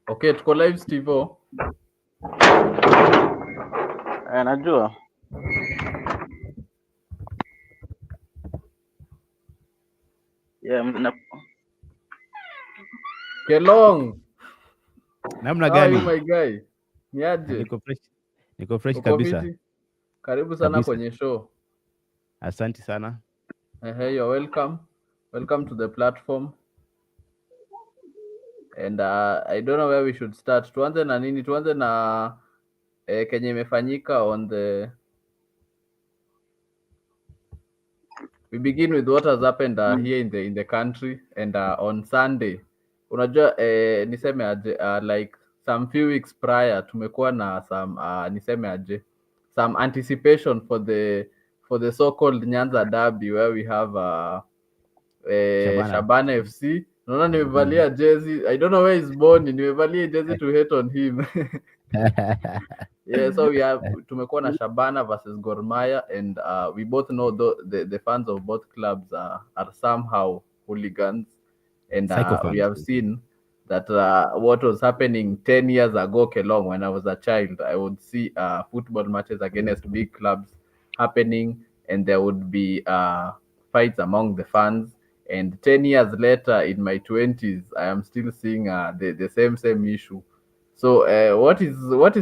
Okay, tuko live Steve. Najua. Yeah, Kelong. Namna How are you gani? my guy? Niaje? Niko fresh Uko kabisa. fiti? Karibu sana Kabisa. kwenye show. Asante sana. Hey, you're welcome. Welcome to the platform. And I don't know where we should start. Tuanze na nini? Tuanze na kenye imefanyika on the... We begin with what has happened here in the country and on Sunday. Unajua niseme aje like some few weeks prior tumekuwa na some niseme aje some anticipation for the so-called Nyanza Derby where we have Shabana FC. Naona nimevalia jersey. I don't know where he's born. Nimevalia jersey to hate on him. Yeah, so tumekuwa na Shabana versus Gor Mahia, and we both know the fans of both clubs are somehow hooligans, and we have seen that what was happening 10 years ago, Kelong, when I was a child, I would see football matches against big clubs happening, and there would be fights among the fans. And 10 years later, in my 20s, I am still seeing the same issue. So what is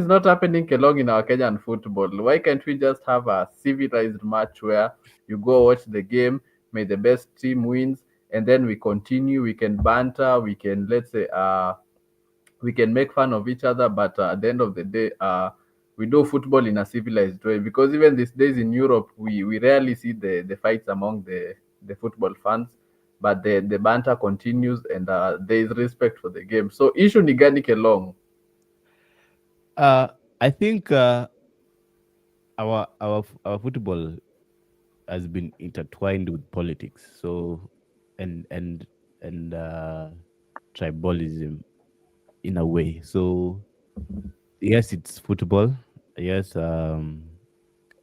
not happening along in our Kenyan football? Why can't we just have a civilized match where you go watch the game, may the best team wins, and then we continue, we can banter, we can, let's say, we can make fun of each other, but at the end of the day, we do football in a civilized way, because even these days in Europe, we rarely see the fights among the football fans, but the banter continues, and there is respect for the game. So issue ni gani Kelong? I think our football has been intertwined with politics, so and tribalism in a way. So yes, it's football. Yes, at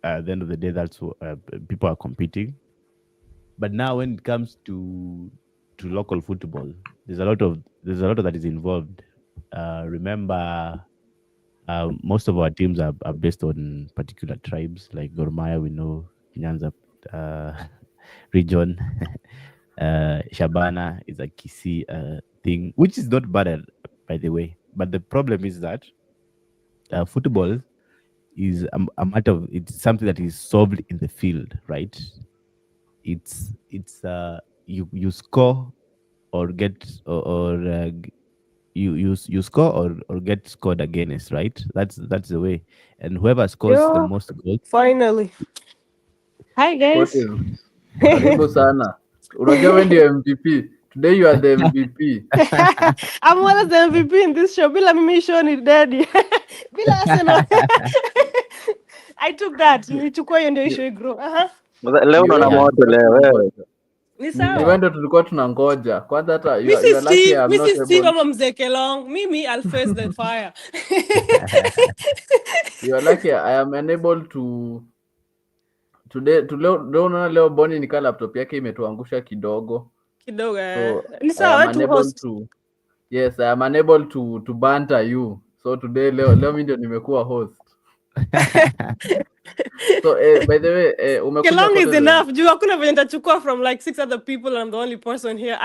the end of the day, that's what people are competing. But now, when it comes to local football, there's a lot of that is involved. Remember. Most of our teams are based on particular tribes, like Gor Mahia, we know Nyanza region. Shabana is a Kisii thing, which is not bad, by the way. But the problem is that football is a matter of, it's something that is solved in the field, right? It's you score or get or you score or get scored against, right? That's the way, and whoever scores the most goals. Finally. Hi guys. Karibu sana. Unajua wewe ndio MVP. Today you are the MVP. I'm always the MVP in this show. Bila mimi show ni daddy. Bila Arsenal. I took that. Nilichukua hiyo ndio show grow. Leo unaona moto leo wewe. Ni sawa. Ni wewe tulikuwa tunangoja. Kwanza hata you are lucky I'm not able. Steve ama Mzee Kelong. Mimi I'll face the fire. You are lucky I am unable to today leo Boni nika laptop yake imetuangusha kidogo. So, ni sawa tu host. Yes, I am unable to banter you. So today leo mimi ndio nimekuwa host. So by the way, Kelong is enough. Juu hakuna venye nitachukua from like 6 other people and I'm the only person here.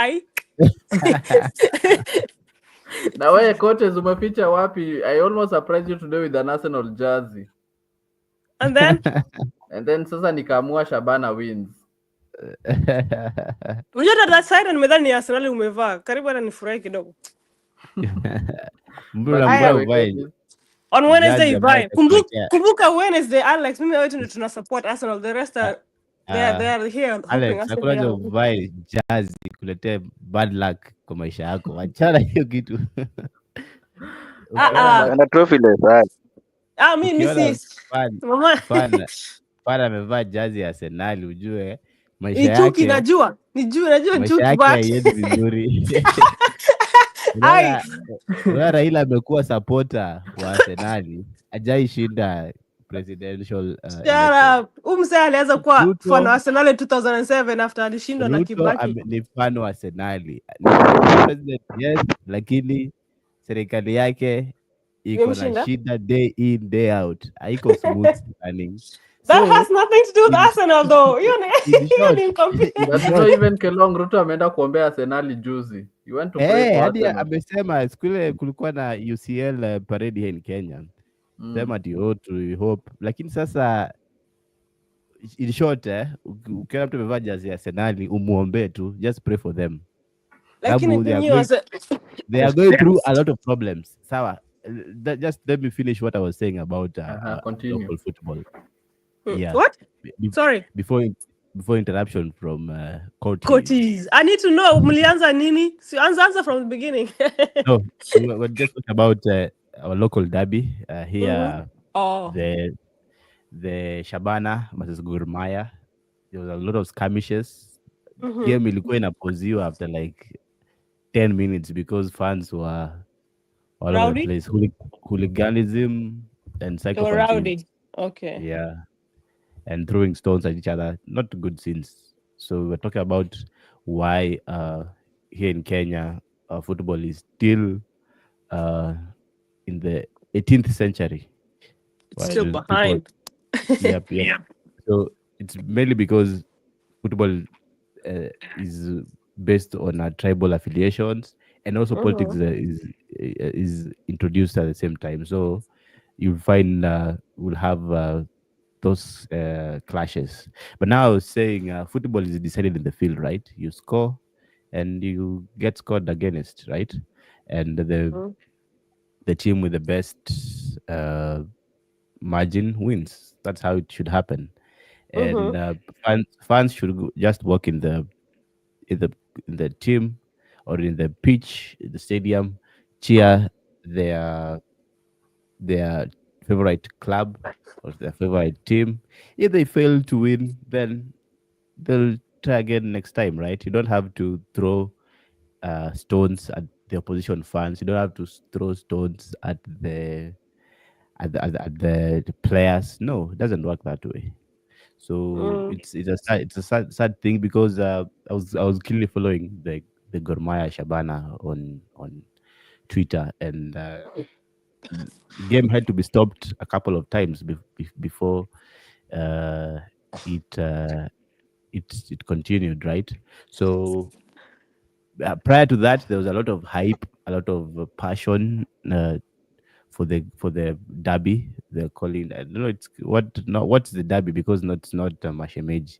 Na wewe coaches umeficha wapi? I almost surprised you today with an Arsenal jersey. And then sasa nikaamua Shabana wins. Unajua that side nimedhani ni Arsenal umevaa. Karibu hata nifurahi kidogo. On Wednesday you buy. Kumbuka Wednesday Alex, mimi wewe tuna support Arsenal. The rest are they are here. Alex, hakuna buy jersey kuletea bad luck kwa maisha yako. Achana hiyo kitu. Na trophy less. Mimi si. Pana amevaa jersey ya Arsenal ujue maisha yake. Chuki najua chuki but vizuri. Raila amekuwa supporter wa Arsenal. Ajai shinda presidential umse alianza kuwa fan wa Arsenal 2007 after alishindwa na Kibaki. Ni fan wa Arsenal. President yes, lakini serikali yake iko na Imemshinda. shida day in day out, haiko smooth running. That So has nothing to do with in, Arsenal though. in Hiyo short, ni in But you know, short, even Kelong Ruto ameenda kuombea Arsenali juzi. He went to pray for hadi Arsenal. amesema siku ile kulikuwa na UCL parade here in Kenya, sema ati to hope, lakini sasa in short ukiona mtu amevaa jazi ya Arsenali umuombe tu, just pray for them. lakini Sababu they are going through a lot of problems. Sawa, just let me finish what I was saying about Continue. local football. Yeah. What? Sorry. Before interruption from Coaches. I need to know mlianza nini? So answer from the beginning. No, we're just talking about our local derby here. Oh. The Shabana versus Gor Mahia. There was a lot of skirmishes. Game ilikuwa inapoziwa after like 10 minutes because fans were all over the place. Hooliganism and They were psychopathy. rowdy. Okay. Yeah. And throwing stones at each other. Not good scenes. So we're talking about why here in Kenya football is still in the 18th century. It's still behind. Yep. So it's mainly because football is based on tribal affiliations, and also politics is introduced at the same time. So you'll find we'll have those clashes. But now I was saying football is decided in the field, right? You score and you get scored against, right? And the team with the best margin wins. That's how it should happen. And fans should just work in the team or in the pitch, in the stadium, cheer their favorite club or their favorite team. If they fail to win, then they'll try again next time, right? You don't have to throw stones at the opposition fans. You don't have to throw stones at the players. No, it doesn't work that way. So it's a sad thing because I was clearly following the Gor Mahia Shabana on Twitter, and the game had to be stopped a couple of times before it continued, right? So prior to that, there was a lot of hype, a lot of passion for the derby. They're calling, I don't know what's the derby, because it's not Mashemeji.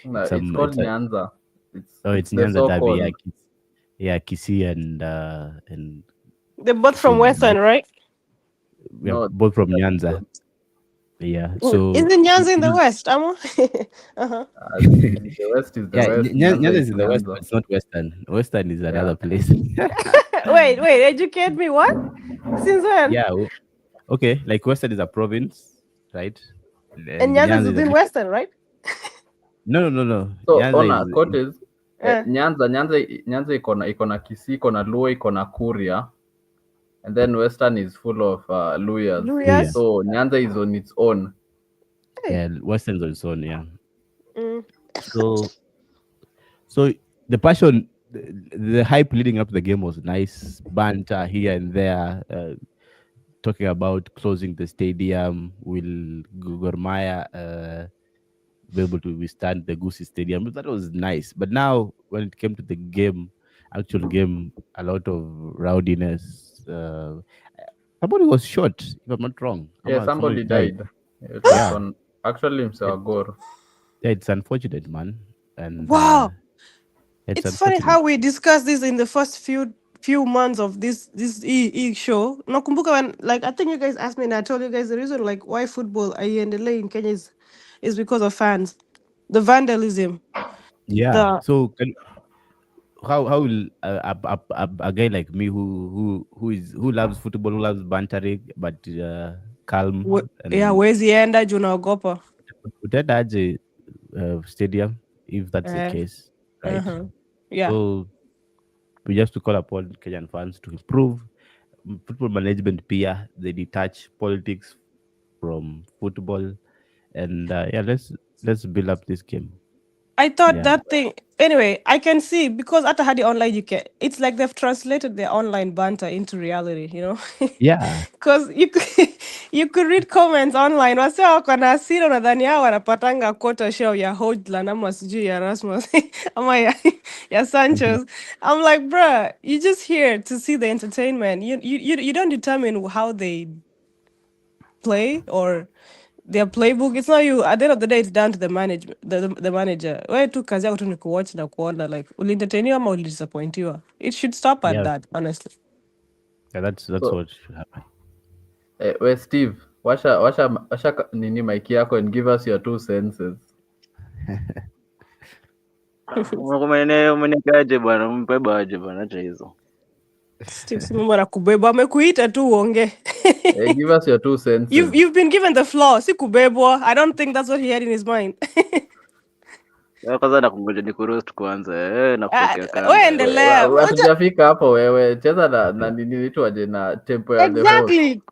No, it's called Nyanza. It's Nyanza derby. Yeah, Kisii and they're both from Western, right? We are both from Nyanza. Yeah. So isn't Nyanza in the West, Amo? The West is the West. Nyanza is in the West, but it's not Western. Western is another place. Wait, educate me. What? Since when? Yeah. Okay, like Western is a province, right? And Nyanza is in Western, right? No. So Nyanza iko na Kisii, iko na Luo, iko na Kuria. And then Western is full of Luyas. So Nyanza is on its own. Yeah, Western is on its own, yeah. So the passion, the hype leading up to the game was nice. Banter here and there, talking about closing the stadium. Will Gor Mahia be able to withstand the Gusii Stadium? That was nice. But now, when it came to the actual game, a lot of rowdiness. Somebody was shot, if I'm not wrong. Yeah, somebody died. Actually, Mr. Gor. Yeah, it's unfortunate, man. And wow, it's funny how we discussed this in the first few months of this show. Nakumbuka when, like, I think you guys asked me, and I told you guys the reason, like, why football aiendelee in Kenya is because of fans, the vandalism. Yeah. So how will a guy like me who loves football, who loves bantering, but calm? Where's enda juu naogopa utaenda aje stadium if that's the case, right? Yeah. So we just to call upon Kenyan fans to improve football management. Pia they detach politics from football, and let's build up this game. I thought that thing. Anyway, I can see because at Hadi online you can. It's like they've translated their online banter into reality. Yeah. Because you could read comments online. Wase wako na hasira unadhani hao wanapatanga quota show ya Hojland ama sijui ya Rasmus ama ya Sanchez. I'm like, bruh, you just here to see the entertainment. You don't determine how they play or their playbook. It's not you. At the end of the day, it's down to the management, the manager. Wewe tu kazi yako tu ni kuwatch na kuona like ulientertainiwa ama ulidisappointiwa. It should stop at that, honestly. Yeah, that's what should happen. Wait, Steve, washa nini mic yako and give us your 2 senses. Umenikaje bwana, umpebaje bwana, acha hizo. Steve, si mambo na kubebwa, amekuita tu uongee. Give us your 2 senses. You've been given the floor, si kubebwa. I don't think that's what he had in his mind. Kwanza nakungoja nikuroast kwanza, nakupokea kama. Wewe endelea. Hatujafika hapo wewe. Cheza na nini inaitwaje na tempo ya the host. Exactly.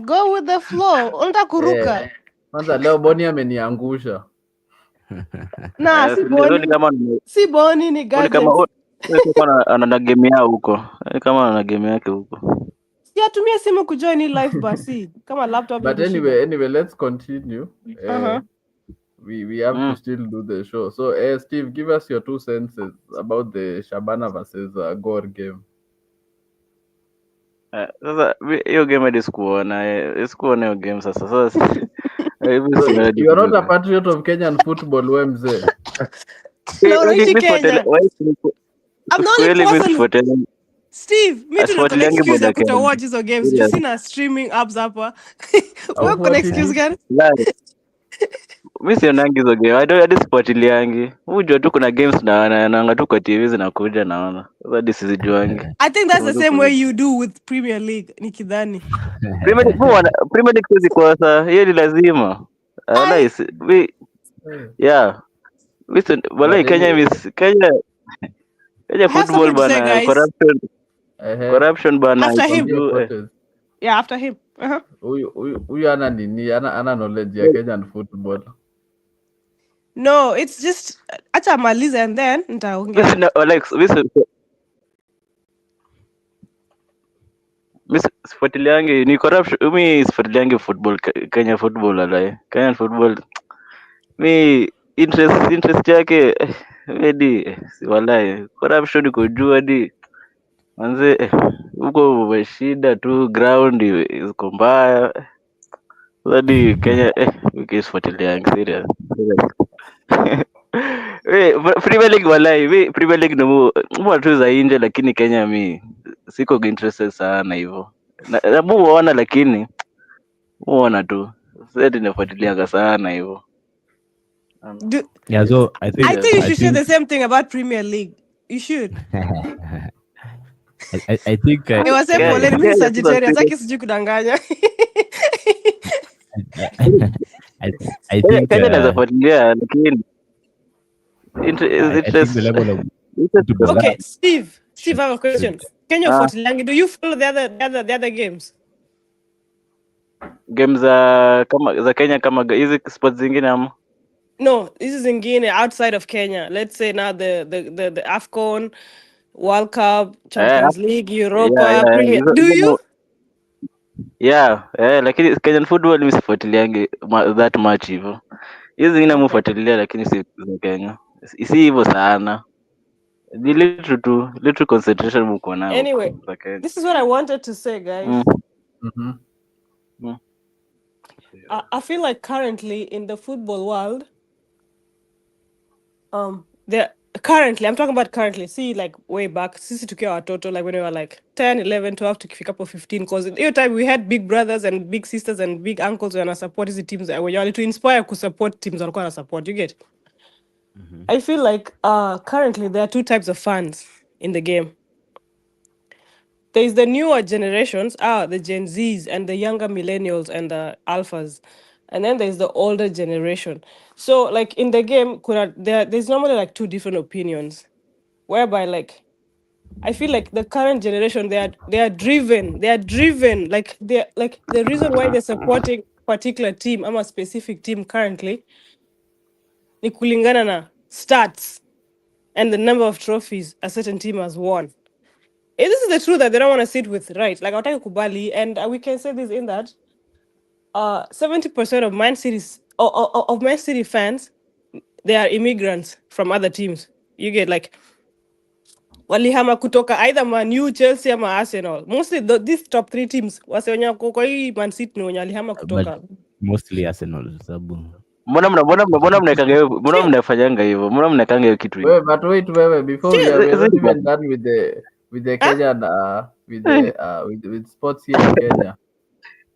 Go with the flow. Unataka kuruka. Kwanza leo Boni ameniangusha. Na si Boni ni gadget. Kama ana game yao huko. Kama ana game yake huko. Siatumia simu kujoin live basi. Kama laptop. But anyway, let's continue. We have to still do the show. So, Steve, give us your 2 senses about the Shabana versus Gor game. Sasa hiyo game hadi sikuona hiyo game sasa. You are not a patriot of Kenyan football, we mzee. No, Kenya. I'm not really Steve, me too not an excuse ya kutowatch hizo games. You sina streaming apps hapa. Wewe kuna excuse gani? Mimi sionangi hizo game. Hadi sifuatiliangi. Unajua tu kuna games naanga tu kwa TV zinakuja naona. Hadi sizijuangi. I think that's the same way you do with Premier League, nikidhani. Premier League siwezi kosa. Hiyo ni lazima. Yeah. Kenya football bana, corruption bana. After him. Yeah, after him. Huyu ana nini? Ana knowledge ya Kenyan football. No, it's just acha maliza and then nitaongea. Miss Sfuatiliangi ni corruption. Mimi sfuatiliangi football, Kenya football alai. Kenyan football. Mi interest yake hadi walai corruption iko juu hadi manze huko shida tu, ground iko mbaya hadi Kenya ukisfuatiliangi serious. Premier League walai, Premier League ndio tu za nje, lakini Kenya mi siko interested sana hivyo. Na muona lakini muona tu. Sasa ninafuatilianga sana hivyo. Yeah, so I think you should say the same thing about Premier League. You should. I think I was saying mimi Sagittarius saki sijui kudanganya. I think Kenya nafuatilia lakini interest the level of okay, Steve, I have a question. Kenya fuatiliangi, do you follow the other games? Games za Kenya kama hizi sports zingine ama? No, this is zingine outside of Kenya. Let's say now the AFCON, World Cup, Champions League, Europa, Premier. Do you? Yeah, lakini Kenyan football mimi sifuatiliangi that much hivyo. Hizi zingine mfuatilia lakini si za Kenya. Si hivyo sana. The little concentration mko nao. Anyway, this is what I wanted to say, guys. I feel like currently in the football world, I'm talking about currently, see like way back, sisi tukiwa watoto, like when we were like 10, 11, 12, tukifika po 15, because at the time we had big brothers and big sisters and big uncles who support these teams, to inspire to support teams walikuwa na support, you get? I feel like currently there are 2 types of fans in the game. There is the newer generations, the Gen Zs and the younger millennials and the alphas. And then there's the older generation. So like in the game, there's normally like 2 different opinions. Whereby like I feel like the current generation, they are driven. Like the reason why they're supporting particular team, a specific team currently, ni kulingana na stats and the number of trophies a certain team has won. This is the truth that they don't want to sit with, right? Like, I'll take Kubali, and we can say this in that 70% of Man City's of Man City fans, they are immigrants from other teams. You get like walihama kutoka either Man U, Chelsea ama Arsenal. Mostly these top three teams wase wenye wako kwa hii Man City ni wenye walihama But kutoka. mostly Arsenal, sabu. Mbona mnaekanga hivyo? Mbona mnafanyanga hivyo? Mbona mnaekanga hiyo kitu hivyo? But wait, before we are not even done with the Huh? Kenyan with sports here in Kenya.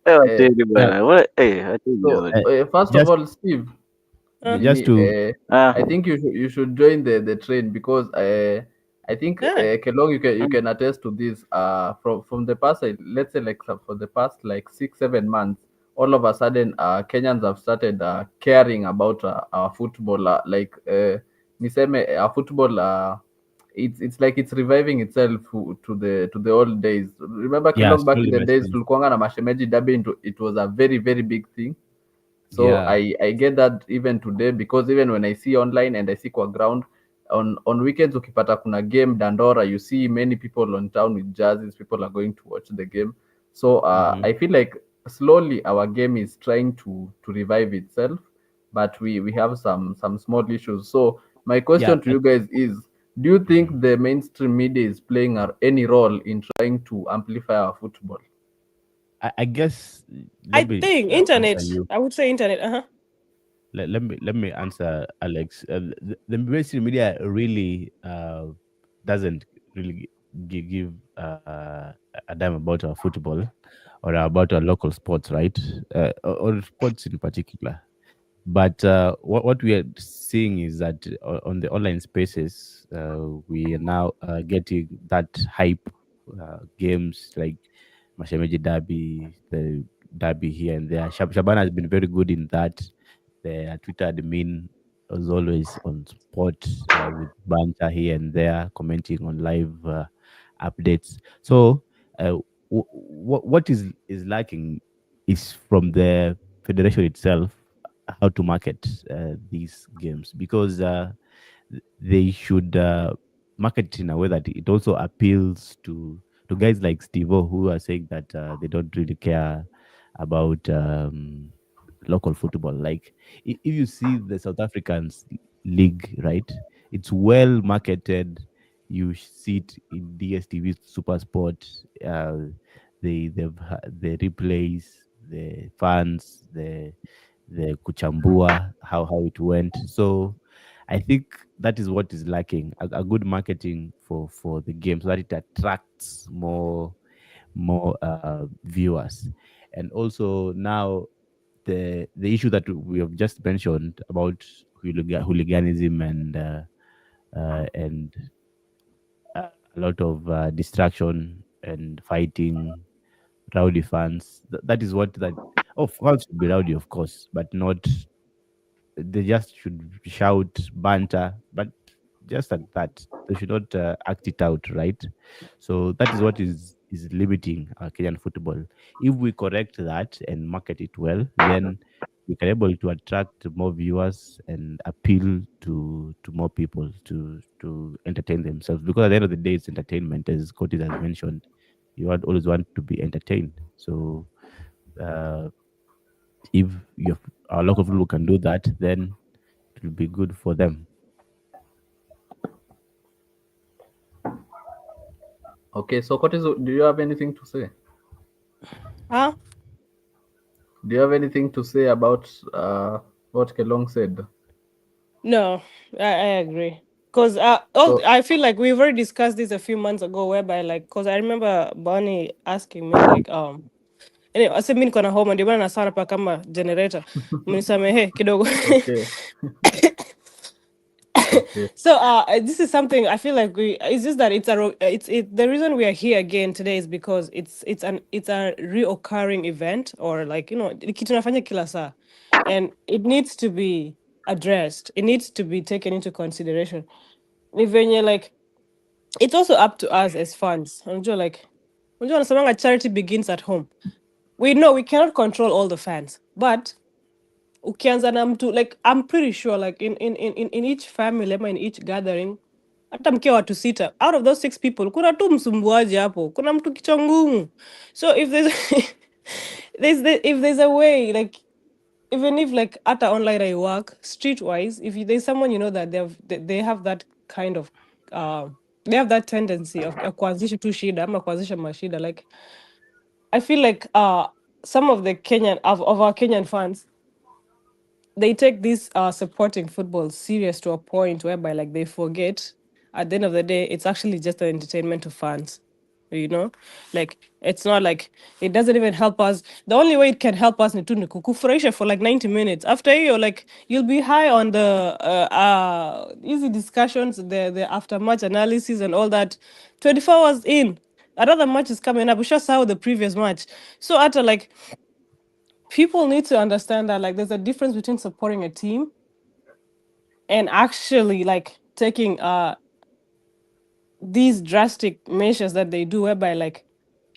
Wacheni bwana. Wacheni So jamani. first of all, Steve, Just to I think you should join the train because I think Yeah. Kelong, you can attest to this. From the past, let's say like for the past like 6-7 months, all of a sudden Kenyans have started caring about our football. Niseme our football. It's like it's reviving itself to the old days. Remember Kelong back in slowly the but days, surely. tulikuwanga na mashemeji derby. It was a very very big thing. So Yeah. I get that even today because even when I see online and I see kwa ground on weekends ukipata kuna game Dandora, you see many people on town with jerseys. People are going to watch the game. So I feel like slowly our game is trying to revive itself, but we have some small issues. So my question to you guys is, do you think the mainstream media is playing any role in trying to amplify our football? I guess I think internet. I would say internet. Let me answer Alex. The mainstream media really doesn't really give a damn about our football or about our local sports, right? Or sports in particular. But what we are seeing is that on the online spaces, we are now getting that hype games like Mashemeji Derby, the Derby here and there. Shabana has been very good in that. The Twitter admin was always on spot with banter here and there, commenting on live updates. So, what is lacking is from the federation itself how to market these games because they should market it in a way that it also appeals to guys like Steve-O who are saying that they don't really care about local football. Like if you see the South Africans league, right? It's well marketed. You see it in DSTV Super Sport. The replays, the fans, the kuchambua how it went. So I think that is what is lacking a good marketing for the game so that it attracts more viewers. And also now the issue that we have just mentioned about hooliganism and a lot of distraction and fighting, rowdy fans. That is what that. Of course, should be rowdy, of course, but not. They just should shout banter, but just like that. They should not act it out, right? So that is what is limiting Kenyan football. If we correct that and market it well, then we can able to attract more viewers and appeal to more people to entertain themselves. Because at the end of the day, it's entertainment, as Scotty has mentioned. You always want to be entertained. So if our local people can do that, then it will be good for them. Okay, so do you have anything to say? Huh? Do you have anything to say about what Kelong said? No, I agree. Because I feel like we've already discussed this a few months ago, whereby like, because I remember Bonnie asking me like, anyway, ase mi niko na homa ndio maana nasara pa kama generator. Mnisamehe kidogo. Okay. Okay. So this is something I feel like it's just that the reason we are here again today is because it's a reoccurring event, or like, kitu nafanya kila saa, and it needs to be addressed. It needs to be taken into consideration. Ni venye like it's also up to us as fans. Unajua wanasemanga charity begins at home. We know we cannot control all the fans, but ukianza na mtu like I'm pretty sure like in each family ama in each gathering, hata mkiwa watu 6, out of those 6 people kuna tu msumbuaji hapo, kuna mtu kichwa ngumu. So if there's if there's a way like, even if like hata online I work streetwise, if there's someone that they have that kind of they have that tendency of kuanzisha tu shida ama kuanzisha mashida, like I feel like some of the Kenyan of our Kenyan fans, they take this supporting football serious to a point whereby like they forget at the end of the day it's actually just an entertainment to fans, you know. Like it's not like it doesn't even help us. The only way it can help us ni tu ni kukufurahisha for like 90 minutes. After you like you'll be high on the easy discussions, the after match analysis and all that. 24 hours in, another match is coming up, we just saw the previous match. So after like, people need to understand that like there's a difference between supporting a team and actually like taking these drastic measures that they do, whereby like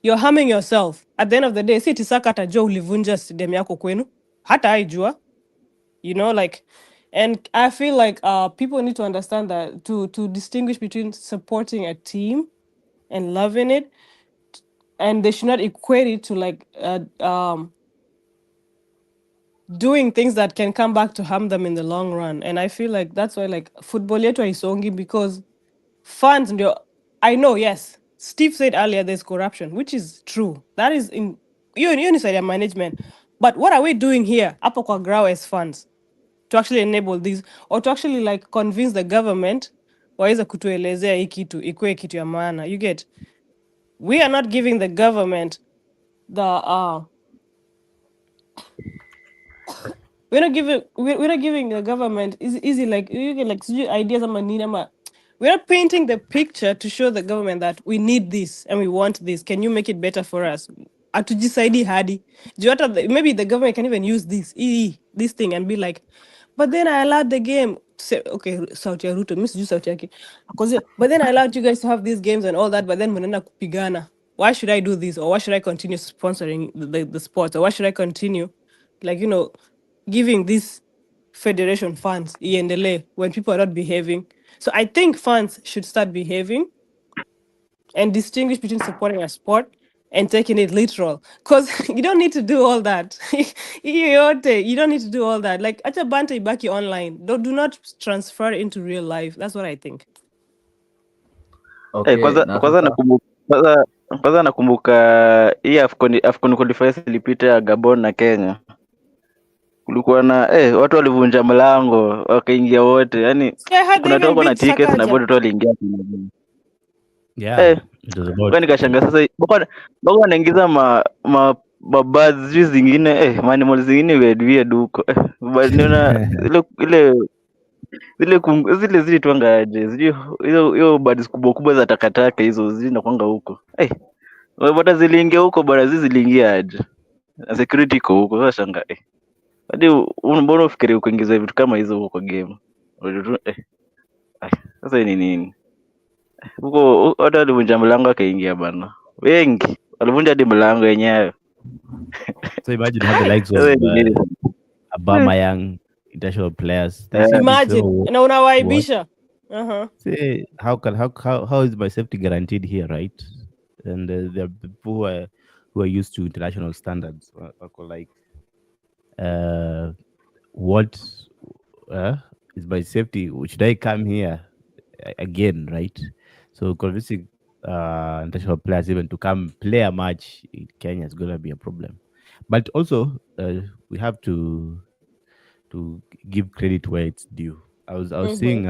you're harming yourself. At the end of the day, si tisaka atajua ulivunja stadium yako kwenu, hata haijua, like. And I feel like people need to understand that to distinguish between supporting a team and loving it, and they should not equate it to like doing things that can come back to harm them in the long run. And I feel like that's why like football yetu haisongi, because fans ndio, I know, yes, Steve said earlier there's corruption, which is true. That is in hiyo ni side ya management. But what are we doing here hapo kwa ground as fans to actually enable this, or to actually like convince the government waweze kutuelezea hii kitu ikuwe kitu ya maana? You get, we are not giving the government the we're not giving the government easy like you get like ideas ama nini ama, we're not painting the picture to show the government that we need this and we want this, can you make it better for us? Atujisaidi hadi juu hata maybe the government can even use this thing and be like, but then I allowed the game to say, okay, sauti ya Ruto, mimi sijui sauti yake, but then I allowed you guys to have these games and all that, but then mnaenda kupigana. Why should I do this, or why should I continue sponsoring the sports, or why should I continue like giving these federation funds iendelee when people are not behaving? So I think fans should start behaving and distinguish between supporting a sport and taking it literal, because you don't need to do all that. You don't need to do all that. Like acha banta ibaki online, do not transfer into real life. That's what I think. Okay, kwanza nakumbuka hii AFCON qualifiers ilipita ya Gabon na Kenya, kulikuwa na watu walivunja mlango wakaingia wote, yani kuna toka na tickets na bado waliingia. Nikashangaa sasa bado wanaingiza mabazi zingine animals zingine weird huko, niona zile zilitwanga aje, sijui hiyo birds kubwa za takataka hizo zinakwanga huko, bado ziliingia huko bwana, ziliingia aje na security iko huko. Sasa shanga hadi mbona ufikirie kuingiza vitu kama hizo huko kwa game? Sasa ni nini huko? Watu walivunja mlango akaingia bana, wengi walivunja hadi mlango yenyewe. So imagine how the likes of Aubameyang, international players. Imagine na unawaibisha. Say how is my safety guaranteed here, right? And there are people who are used to international standards. Like, what is my safety? Should I come here again, right? So convincing international players even to come play a match in Kenya is going to be a problem. But also, we have to give credit where it's due. I was seeing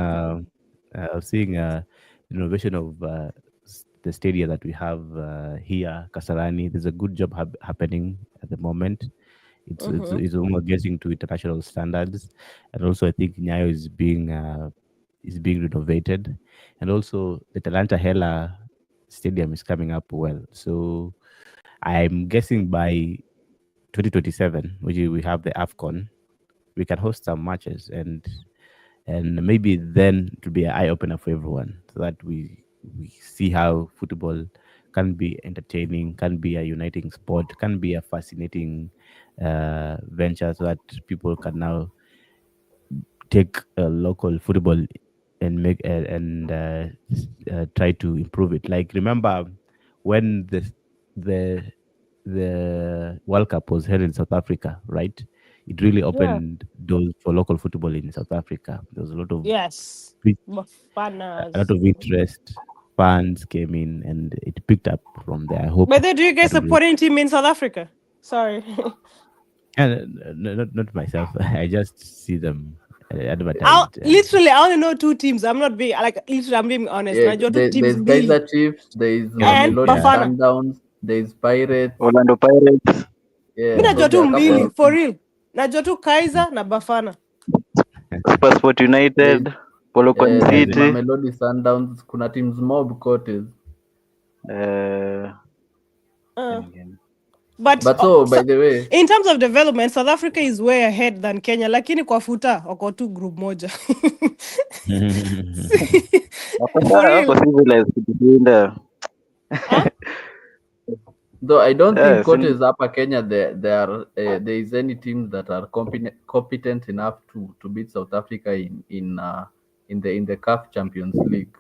innovation of the stadium that we have here, Kasarani. There's a good job happening at the moment. It's almost getting to international standards, and also I think Nyayo is being renovated, and also the Talanta Hela Stadium is coming up well. So I'm guessing by 2027, which we have the AFCON, we can host some matches, and maybe then it will be an eye opener for everyone, so that we see how football can be entertaining, can be a uniting sport, can be a fascinating venture, so that people can now take local football and make try to improve it. Like, remember when the the World Cup was held in South Africa, right? It really Yeah. opened doors for local football in South Africa. There was Yes. a lot Bananas. of interest. Fans came in, and it picked up from there. I hope But then, do you guys that will. support any team in South Africa? Sorry. And not myself. I just see them advertised. Literally, I only know two teams. I'm not being like literally. I'm being honest. Yeah, Najua two teams, there's Billy Kaizer Chiefs, there's and Mamelodi Yeah. Bafana. Sundowns, there's Pirates. Orlando Pirates, Yeah, Mi so najua there tu are a couple mbili of for teams. real. Najua tu Kaizer na Bafana. Sport There's United, Polokwane there's City. Mamelodi Sundowns. Kuna teams mob coaches. Uh, Uh, again. but But so by the way, in terms of development, South Africa is way ahead than Kenya. Lakini kwa futa wako tu group moja. For Wako real. civilized kutushinda. Huh? though I don't think Yes, coaches hapa Kenya there is any teams that are competent enough to beat South Africa in the CAF Champions League,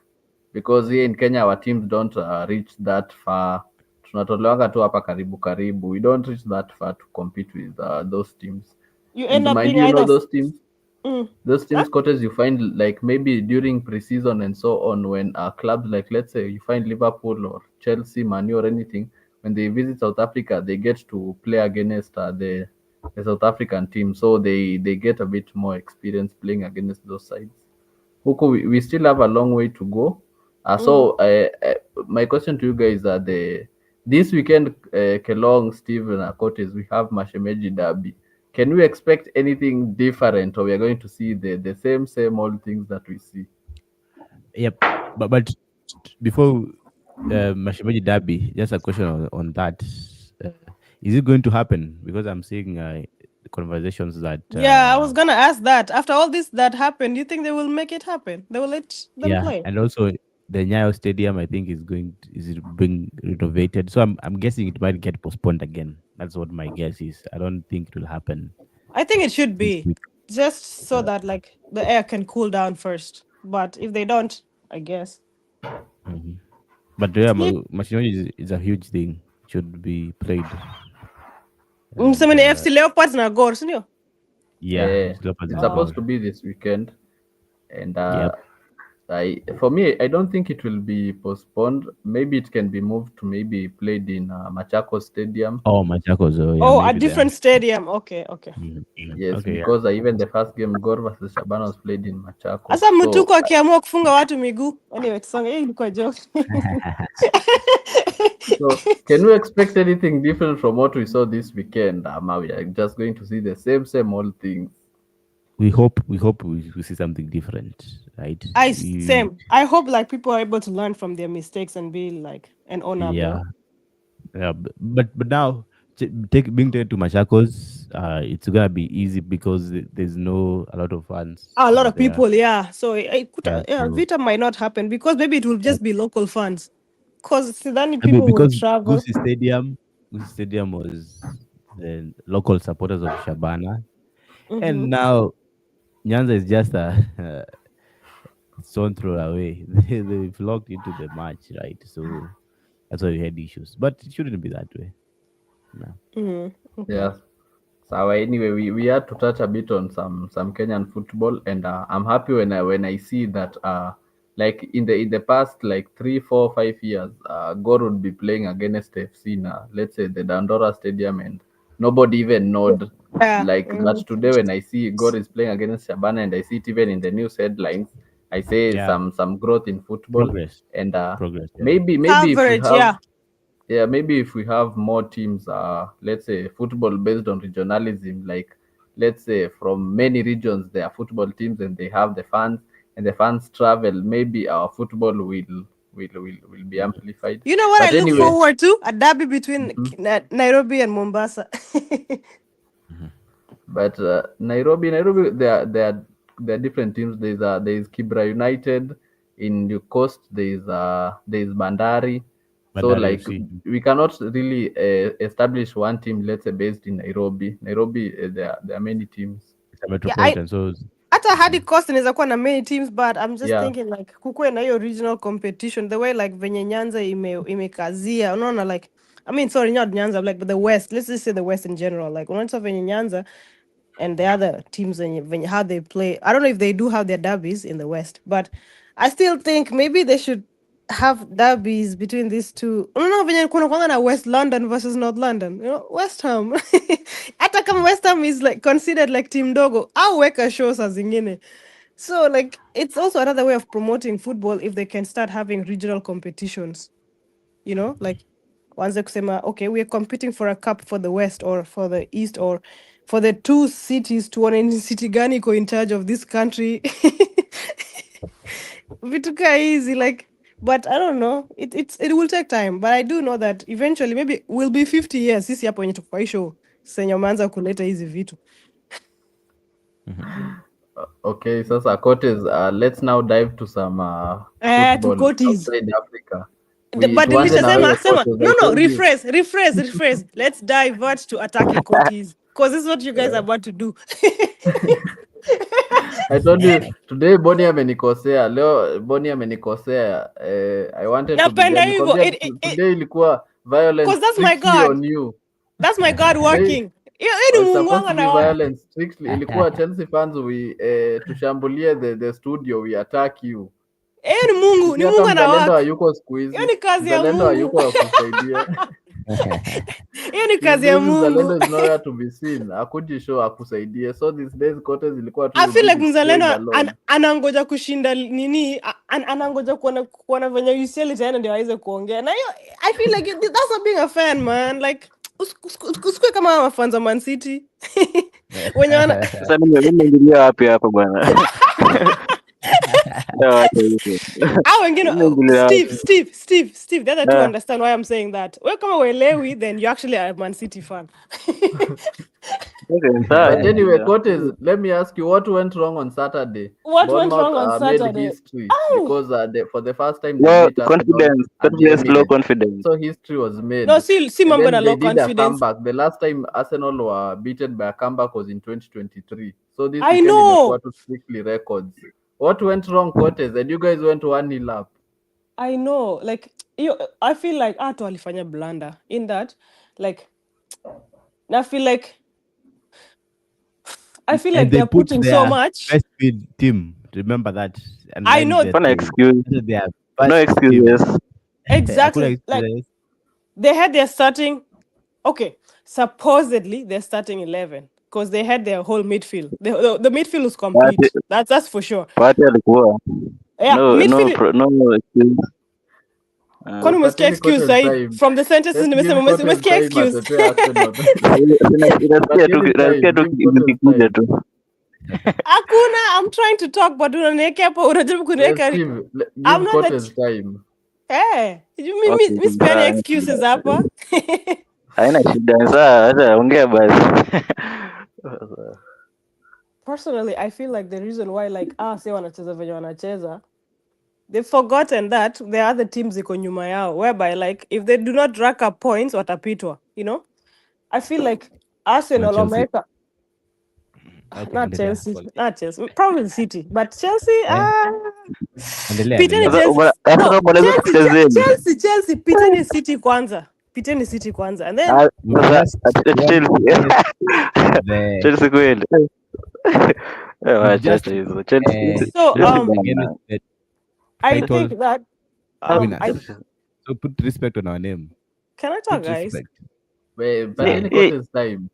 because here in Kenya our teams don't reach that far. Tunatolewanga tu hapa karibu karibu. We don't reach that far to compete with those teams. You And end up mind being you, either. those teams. Mm. Those Huh? teams coaches you find like maybe during preseason and so on, when clubs like, let's say you find Liverpool or Chelsea, Man U or anything, when they visit South Africa, they get to play against the South African team, so they get a bit more experience playing against those sides. Huku we still have a long way to go. So my question to you guys are this weekend, Kelong, Steve, and Akotes, we have Mashemeji Derby. Can we expect anything different, or we are going to see the same old things that we see? Yep. But before Mashimaji Derby, just a question on that. Is it going to happen? Because I'm seeing conversations that Yeah, I was gonna ask that. After all this that happened, do you think they will make it happen? They will let them play. and also the Nyayo Stadium, I think, is being renovated. So I'm guessing it might get postponed again. That's what my guess is. I don't think it will happen I think it should this be week. just so that like the air can cool down first. But if they don't, I guess. Mhm. But yeah, Sleep. Mashinoni is a huge thing. Should be played. So many FC Leopards na Gor, sindio? Yeah, It's Leopards supposed goal. to be this weekend, and Yep. for me, I don't think it will be postponed. Maybe it can be moved to maybe played in Machakos Stadium. Oh, Machakos. Oh, yeah, Oh, a maybe there. different stadium. Okay. Yes, Okay, yeah. because even the first game Gor versus Shabana was played in Machakos. Asa Mutuku akiamua kufunga watu miguu. Anyway, tusonge. Hii ilikuwa joke. So, can we expect anything different from what we saw this weekend? We are just going to see the same old things. We hope we see something different, right? Same. I hope like people are able to learn from their mistakes and be like and own up. Yeah. Yeah, but now being taken to Machakos, it's gonna be easy because there's a lot of fans. A lot of there. people, yeah. So So- Vita might not happen because maybe it will just be local fans. Because then I mean, people will because travel. Goosey Stadium was the local supporters of Shabana, and now Nyanza is just a stone throw away. They flocked into the match, right? So that's why we had issues, but it shouldn't be that way. No. Yeah. So anyway, we had to touch a bit on some Kenyan football, and I'm happy when I see that like in the past like 3, 4, 5 years, Gor would be playing against FC in let's say the Dandora Stadium, and nobody even knowed. Yeah. Like that today when I see Gor is playing against Shabana and I see it even in the news headlines, I say Yeah. some growth in football. Progress. And Progress. Yeah. maybe if we Coverage, have yeah. maybe if we have more teams, let's say football based on regionalism, like let's say from many regions there are football teams and they have the fans, and the fans travel, maybe our football will be amplified. You know what But I look anyway, forward to? A derby between Nairobi and Mombasa. but Nairobi, there are different teams. There is Kibra United in the coast. There is Bandari. So like FC. we cannot really establish one team, let's say, based in Nairobi. Nairobi, there are many teams. It's a Yeah, I metropolitan, so hata hadi cost inaweza kuwa na many teams, but I'm just Yeah. thinking like kukuwe na hiyo regional competition the way like venye Nyanza imekazia unaona like I mean sorry not Nyanza like but the West, let's just say the West in general, like unaona venye Nyanza and the other teams venye how they play. I don't know if they do have their derbies in the West, but I still think maybe they should have derbies between these two. Unaona venye kuna kwanga na West London versus North London, you know, West Ham. Hata kama West Ham is like considered like team dogo, au weka show saa zingine. So like it's also another way of promoting football if they can start having regional competitions. You know, like wanze kusema okay, we're competing for a cup for the West or for the East or for the two cities, tuone ni city gani iko in charge of this country. Vitu ka easy like, but I don't know, it will take time, but I do know that eventually maybe we'll be 50 years sisi hapo wenye tuko kwa hii show senye wameanza kuleta hizi vitu. Okay, sasa coaches, let's now dive to some To football coaches. outside Africa. Badilisha tuanze sema coaches, no I told you. rephrase. Let's divert to attacking coaches because this is what you guys are about to do. I told you today Boni amenikosea. Leo Boni amenikosea. I wanted to Napenda hivyo. today ilikuwa violence 'Cause that's my strictly God. on you. That's my God working. Hiyo ni It's Mungu supposed wangu to be anaona. violence strictly. Ilikuwa Chelsea fans tushambulie the studio, we attack you. Hiyo ni Mungu, Sisi hata mzalendo anawork. hayuko siku hizi. Hiyo ni kazi ya Mzalendo Mungu. hayuko wa kusaidia. Hiyo ni These kazi ya days Mzalendo Mungu. is nowhere to be seen. Hakuji show akusaidie. So these days kote zilikuwa tu I feel like you Mzalendo stayed alone. anangoja kushinda nini, anangoja kuona venye UCL itaenda ndio aweze kuongea. Na hiyo I feel like that's not being a fan, man. Like usikue kama mafans wa Man City. Wenye wana Sasa mimi naingilia wapi hapa bwana? wengine Steve, the other two understand why I'm saying that. Wewe kama uelewi, then you actually are a Man City fan. But anyway, coaches, let me ask you, what went wrong on Saturday? What went wrong on Saturday? Made history because for the first time low they beat confidence, low confidence. So history was made. No, see And mambo then na they low did a confidence. comeback. The last time Arsenal were beaten by a comeback was in 2023. So this I weekend know. imekuwa tu strictly records. What went wrong, coaches? And you guys went 1-0 up. I know, like I feel like Ato alifanya blunder in that, like, I feel like And they're put putting their so much. best field team. Remember that. And I then know. the No excuse. their No best excuses. team. Exactly. Hakuna Like excuses. they had their starting. Okay, supposedly they're starting 11 because they had their whole midfield. The midfield was complete. That's for sure. Party alikuwa. Yeah, midfield. No excuse. Kwani umesikia excuse coaches sahi time. from the sentences Let's nimesema give coaches umesikia time excuse. atetee Arsenal. Nasikia tu ikikuja tu. Hakuna, I'm trying to talk but unaniweka hapo unajaribu kuniweka. Give I'm not coaches time. Eh, mi sipeani excuses hapa. Haina shida. Sasa acha ongea basi. Personally, I feel like the reason why like say wanacheza venye wanacheza, they've forgotten that there are other teams iko nyuma yao whereby like if they do not rack up points watapitwa, you know. I feel like Arsenal Chelsea. wameweka not Chelsea, probably City, but Chelsea piteni Chelsea, piteni City kwanza and then Chelsea kweli. Wacha hizo Chelsea. So I title think that winners. So put respect on our name. Can I talk, Put guys? respect. But coaches time.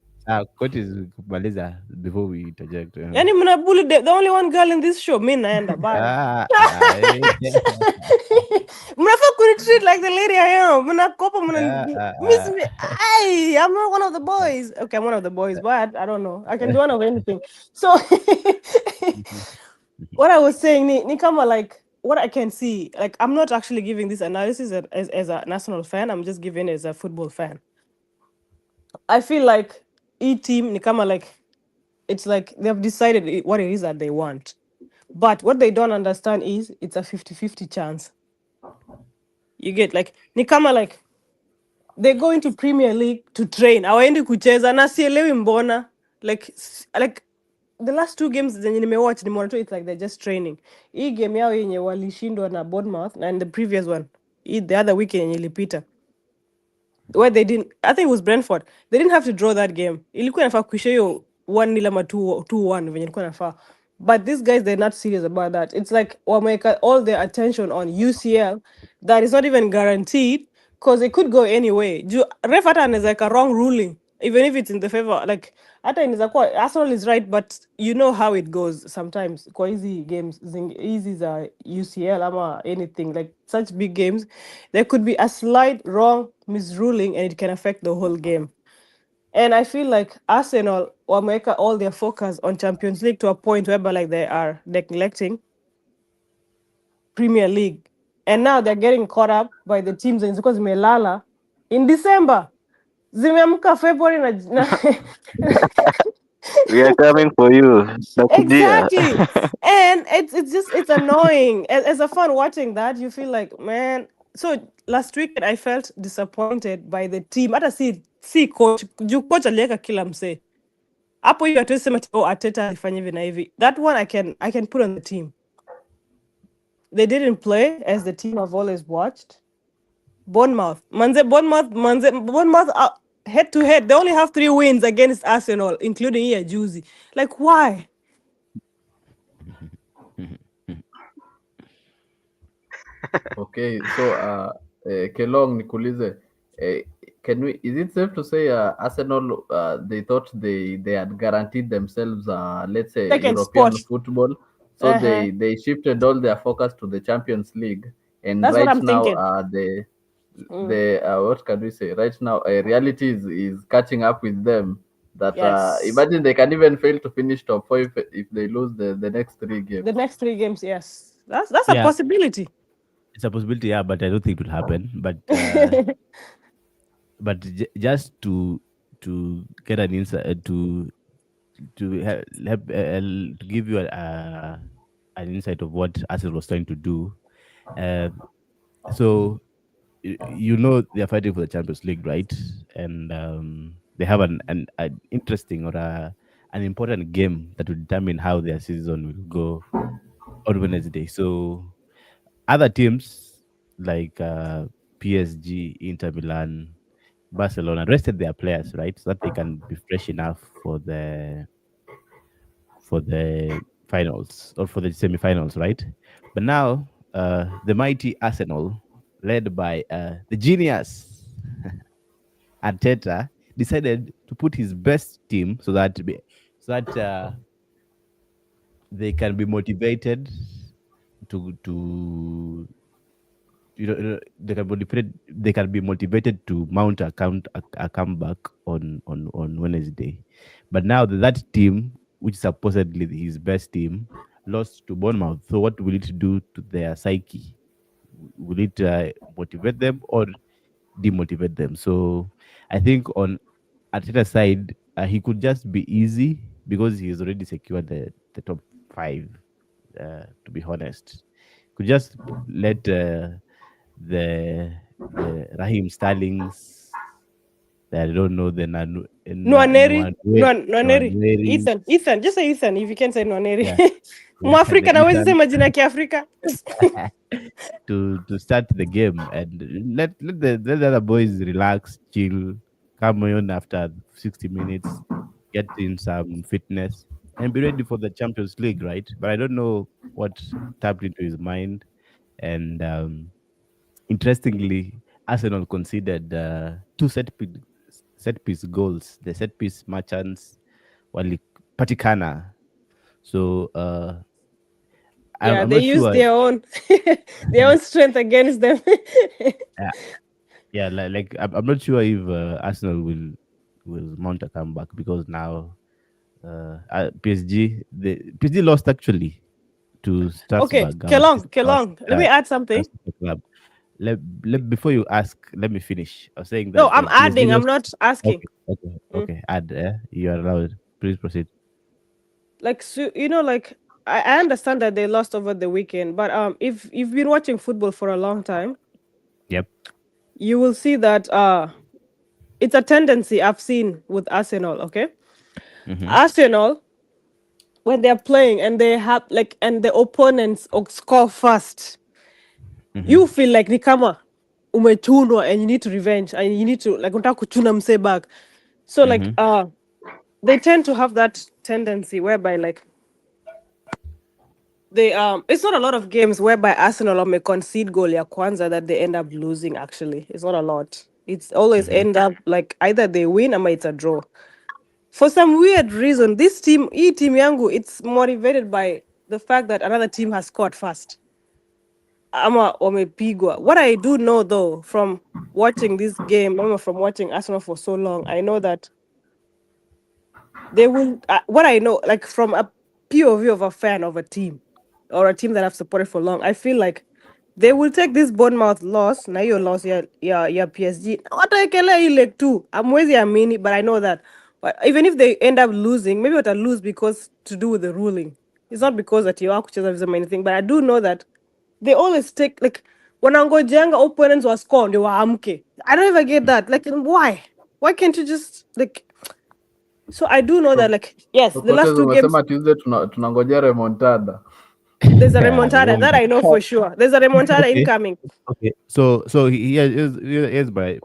Coach is kumaliza before we interject. Yani mnabully the only one girl in this show, mi naenda bye. Mnafaa kunitreat like the lady I am. Mnakopa miss me. Hey, I'm not one of the boys. Okay, I'm one of the boys, but I don't know. I can do one of anything. So what I was saying, ni kama like what I can see, like I'm not actually giving this analysis as a national fan. I'm just giving it as a football fan. I feel like team ni kama like it's like they've decided what it is that they want. But what they don't understand is it's a 50-50 chance. You get like ni kama like they go into Premier League to train. Hawaendi kucheza na sielewi mbona. Like the last 2 games zenye nimewatch nimeona tu it's like they're just training. Hii game yao yenye walishindwa na Bournemouth and the previous one, the other weekend yenye ilipita, where they didn't, I think it was Brentford. They didn't have to draw that game. Ilikuwa inafaa kuisha hiyo 1-0 ama 2-1 venye ilikuwa inafaa. But these guys, they're not serious about that. It's like wameka all their attention on UCL that is not even guaranteed because it could go anyway. Ref hata anaweza weka wrong ruling even if it's in the favor, like hata inaweza kuwa Arsenal is right, but you know how it goes sometimes kwa hizi games hizi za UCL ama anything like such big games, there could be a slight wrong misruling and it can affect the whole game. And I feel like Arsenal wameweka all their focus on Champions League to a point whereby like they are neglecting Premier League, and now they're getting caught up by the teams and because zimelala in December, zimeamka February na We are coming for you. exactly. And it's annoying. As a fan watching that, you feel like, man. So last weekend I felt disappointed by the team. Hata si coach, coach aliweka kila msee hapo hiyo, hatuwezi sema Arteta alifanya hivi na hivi. That one I can put on the team. They didn't play as the team I've always watched. Bournemouth head to head, they only have 3 wins against Arsenal, including here Juicy. Like, why? Okay, so Kelong nikuulize, is it safe to say Arsenal they thought they had guaranteed themselves let's say Second European spot. football, so they shifted all their focus to the Champions League, and That's what right I'm now thinking. the what can we say, right now reality is catching up with them, that Yes. imagine they can even fail to finish top 4 if they lose the next 3 games. The next 3 games, yes. That's a possibility. It's a possibility, yeah, but I don't think it will happen. But just to get an insight, to help to give you an insight of what Arsenal was trying to do. So you know they are fighting for the Champions League, right? And they have an interesting or an important game that will determine how their season will go on Wednesday. So other teams like PSG, Inter Milan, Barcelona rested their players, right, so that they can be fresh enough for the finals or for the semi-finals, right? But now the mighty Arsenal, led by the genius Arteta, decided to put his best team so that they can be motivated to they can be motivated to mount a comeback on Wednesday. But now that team, which is supposedly his best team, lost to Bournemouth. So what will it do to their psyche? Will it motivate them or demotivate them? So I think on Arteta's side, he could just be easy because he's already secured the top 5. To be honest, could just let the Raheem Sterlings, I don't know, the Nwaneri. Ethan, just say Ethan if you can say Nwaneri. Yeah. Mwafrika nawezi sema jina kiafrika. to start the game and let the other boys relax, chill, come on after 60 minutes, get in some fitness and be ready for the Champions League, right? But I don't know what tapped into his mind. And interestingly, Arsenal conceded 2 set piece goals. The set piece merchants walipatikana. So yeah, they used their own strength against them. Yeah, like I'm not sure if Arsenal will mount a comeback because now PSG lost actually to Strasbourg. Okay, Kelong. Let me add something. Before you ask, let me finish. I was saying that. No, I'm adding. I'm not asking. Okay. Add. You are allowed. Please proceed. Like, so, like I understand that they lost over the weekend, but if you've been watching football for a long time, Yep. you will see that it's a tendency I've seen with Arsenal. Okay, Arsenal, when they're playing and they have like and the opponents score first, you feel like ni kama umechunwa and you need to revenge and you need to like unataka kuchuna mse back. So like they tend to have that tendency whereby like they it's not a lot of games whereby Arsenal may concede goal ya kwanza that they end up losing. Actually, it's not a lot. It's always end up like either they win or it's a draw. For some weird reason, this team, team yangu, it's motivated by the fact that another team has scored fast. Ama wamepigwa. What I do know though from watching this game, from watching Arsenal for so long, I know that they will. What I know, like from a POV of a fan of a team or a team that I've supported for long, I feel like they will take this Bournemouth loss. Now your loss, yeah, PSG. What I can like too. I'm with mini, but I know that. But even if they end up losing, maybe what I lose because to do with the ruling. It's not because that you are or anything, but I do know that they always take like when Jenga opponents were scored, they were amke. I don't even get that. Like why? Why can't you just like? So I do know that like yes, the last two games. Tuesday tunangojea remontada. There's a remontada that I know for sure. There's a remontada incoming. Okay, so here's my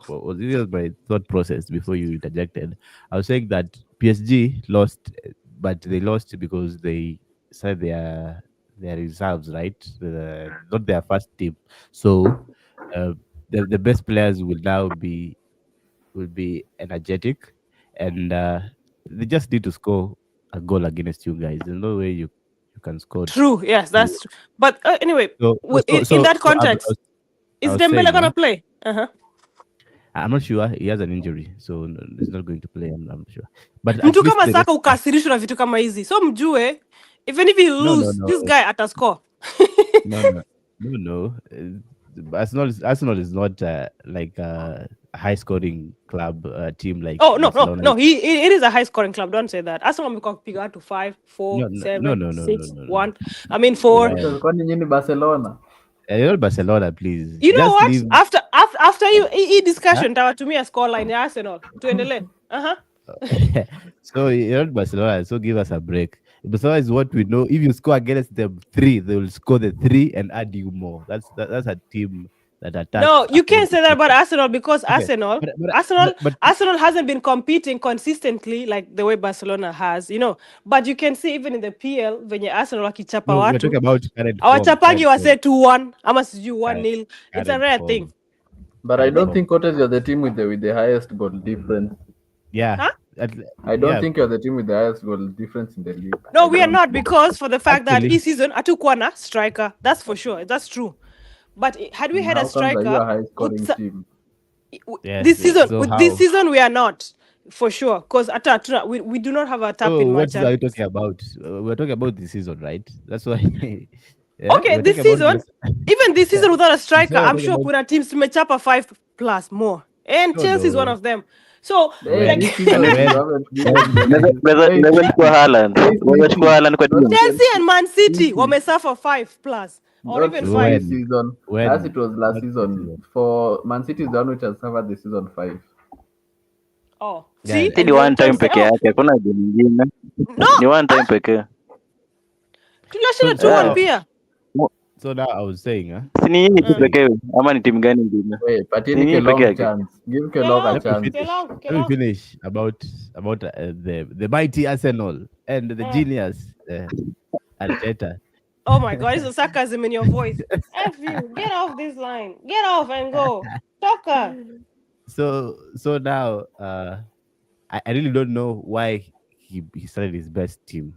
thought process before you interjected. I was saying that PSG lost, but they lost because they said their reserves, right? Not their first team. So the best players will now be energetic, and they just need to score a goal against you guys. There's no way you can score. True. Yes, that's true. But anyway, in that context, is Dembele gonna play? I'm not sure. He has an injury, so he's not going to play. I'm not sure. But mtu kama Saka ukasirishwa na vitu kama hizi, so mjue even if he lose, this guy atascore. No. Arsenal is not like a high-scoring club team like. Oh no. It is a high-scoring club. Don't say that. Arsenal will pick out to 5, 4, 7, 6, 1. I mean 4. Kwani nyinyi Barcelona? You're not Barcelona, please. You know what? After you discussion, tawatumia scoreline ya Arsenal. Tuendelee. So you're not Barcelona, so give us a break. Barcelona is what we know. If you score against them 3, they will score the 3 and add you more. That's a team that attacks. No, you can't say that about Arsenal because Arsenal hasn't been competing consistently like the way Barcelona has, you know. But you can see even in the PL when you Arsenal wakichapa watu. We're talking about current our chapangi was say 2-1, ama siju 1-0. It's a rare thing. But I don't think Cotes you're the team with the highest goal difference. Yeah. Huh? I don't think you're the team with the highest goal difference in the league. No, we are not, because for the fact that this season atukwana striker, that's for sure. That's true. But had we had a striker, a high-scoring team. This season we are not, for sure. Because we do not have a tap in match. What are you talking about? We're talking about this season, right? That's why. Okay, this season, even this season without a striker, I'm sure kuna teams tumechapa 5+ more, and Chelsea is one of them. So Chelsea and Man City wamesuffer 5+ or even 5 season. As it was last season. For Man City is the one which has suffered the season 5. Oh, see, ni one time peke yake, kuna nyingine. Ni one time peke. Tulishinda 2-1 pia. So now I was saying, si ni nyinyi peke ama ni timu gani nyingine? Patini Kelong chance. Give Kelong a chance. Let me finish about the mighty Arsenal and the genius Arteta. Oh my God, it's a sarcasm in your voice. F you, get off this line. Get off and go. Talker. So now I really don't know why he started his best team.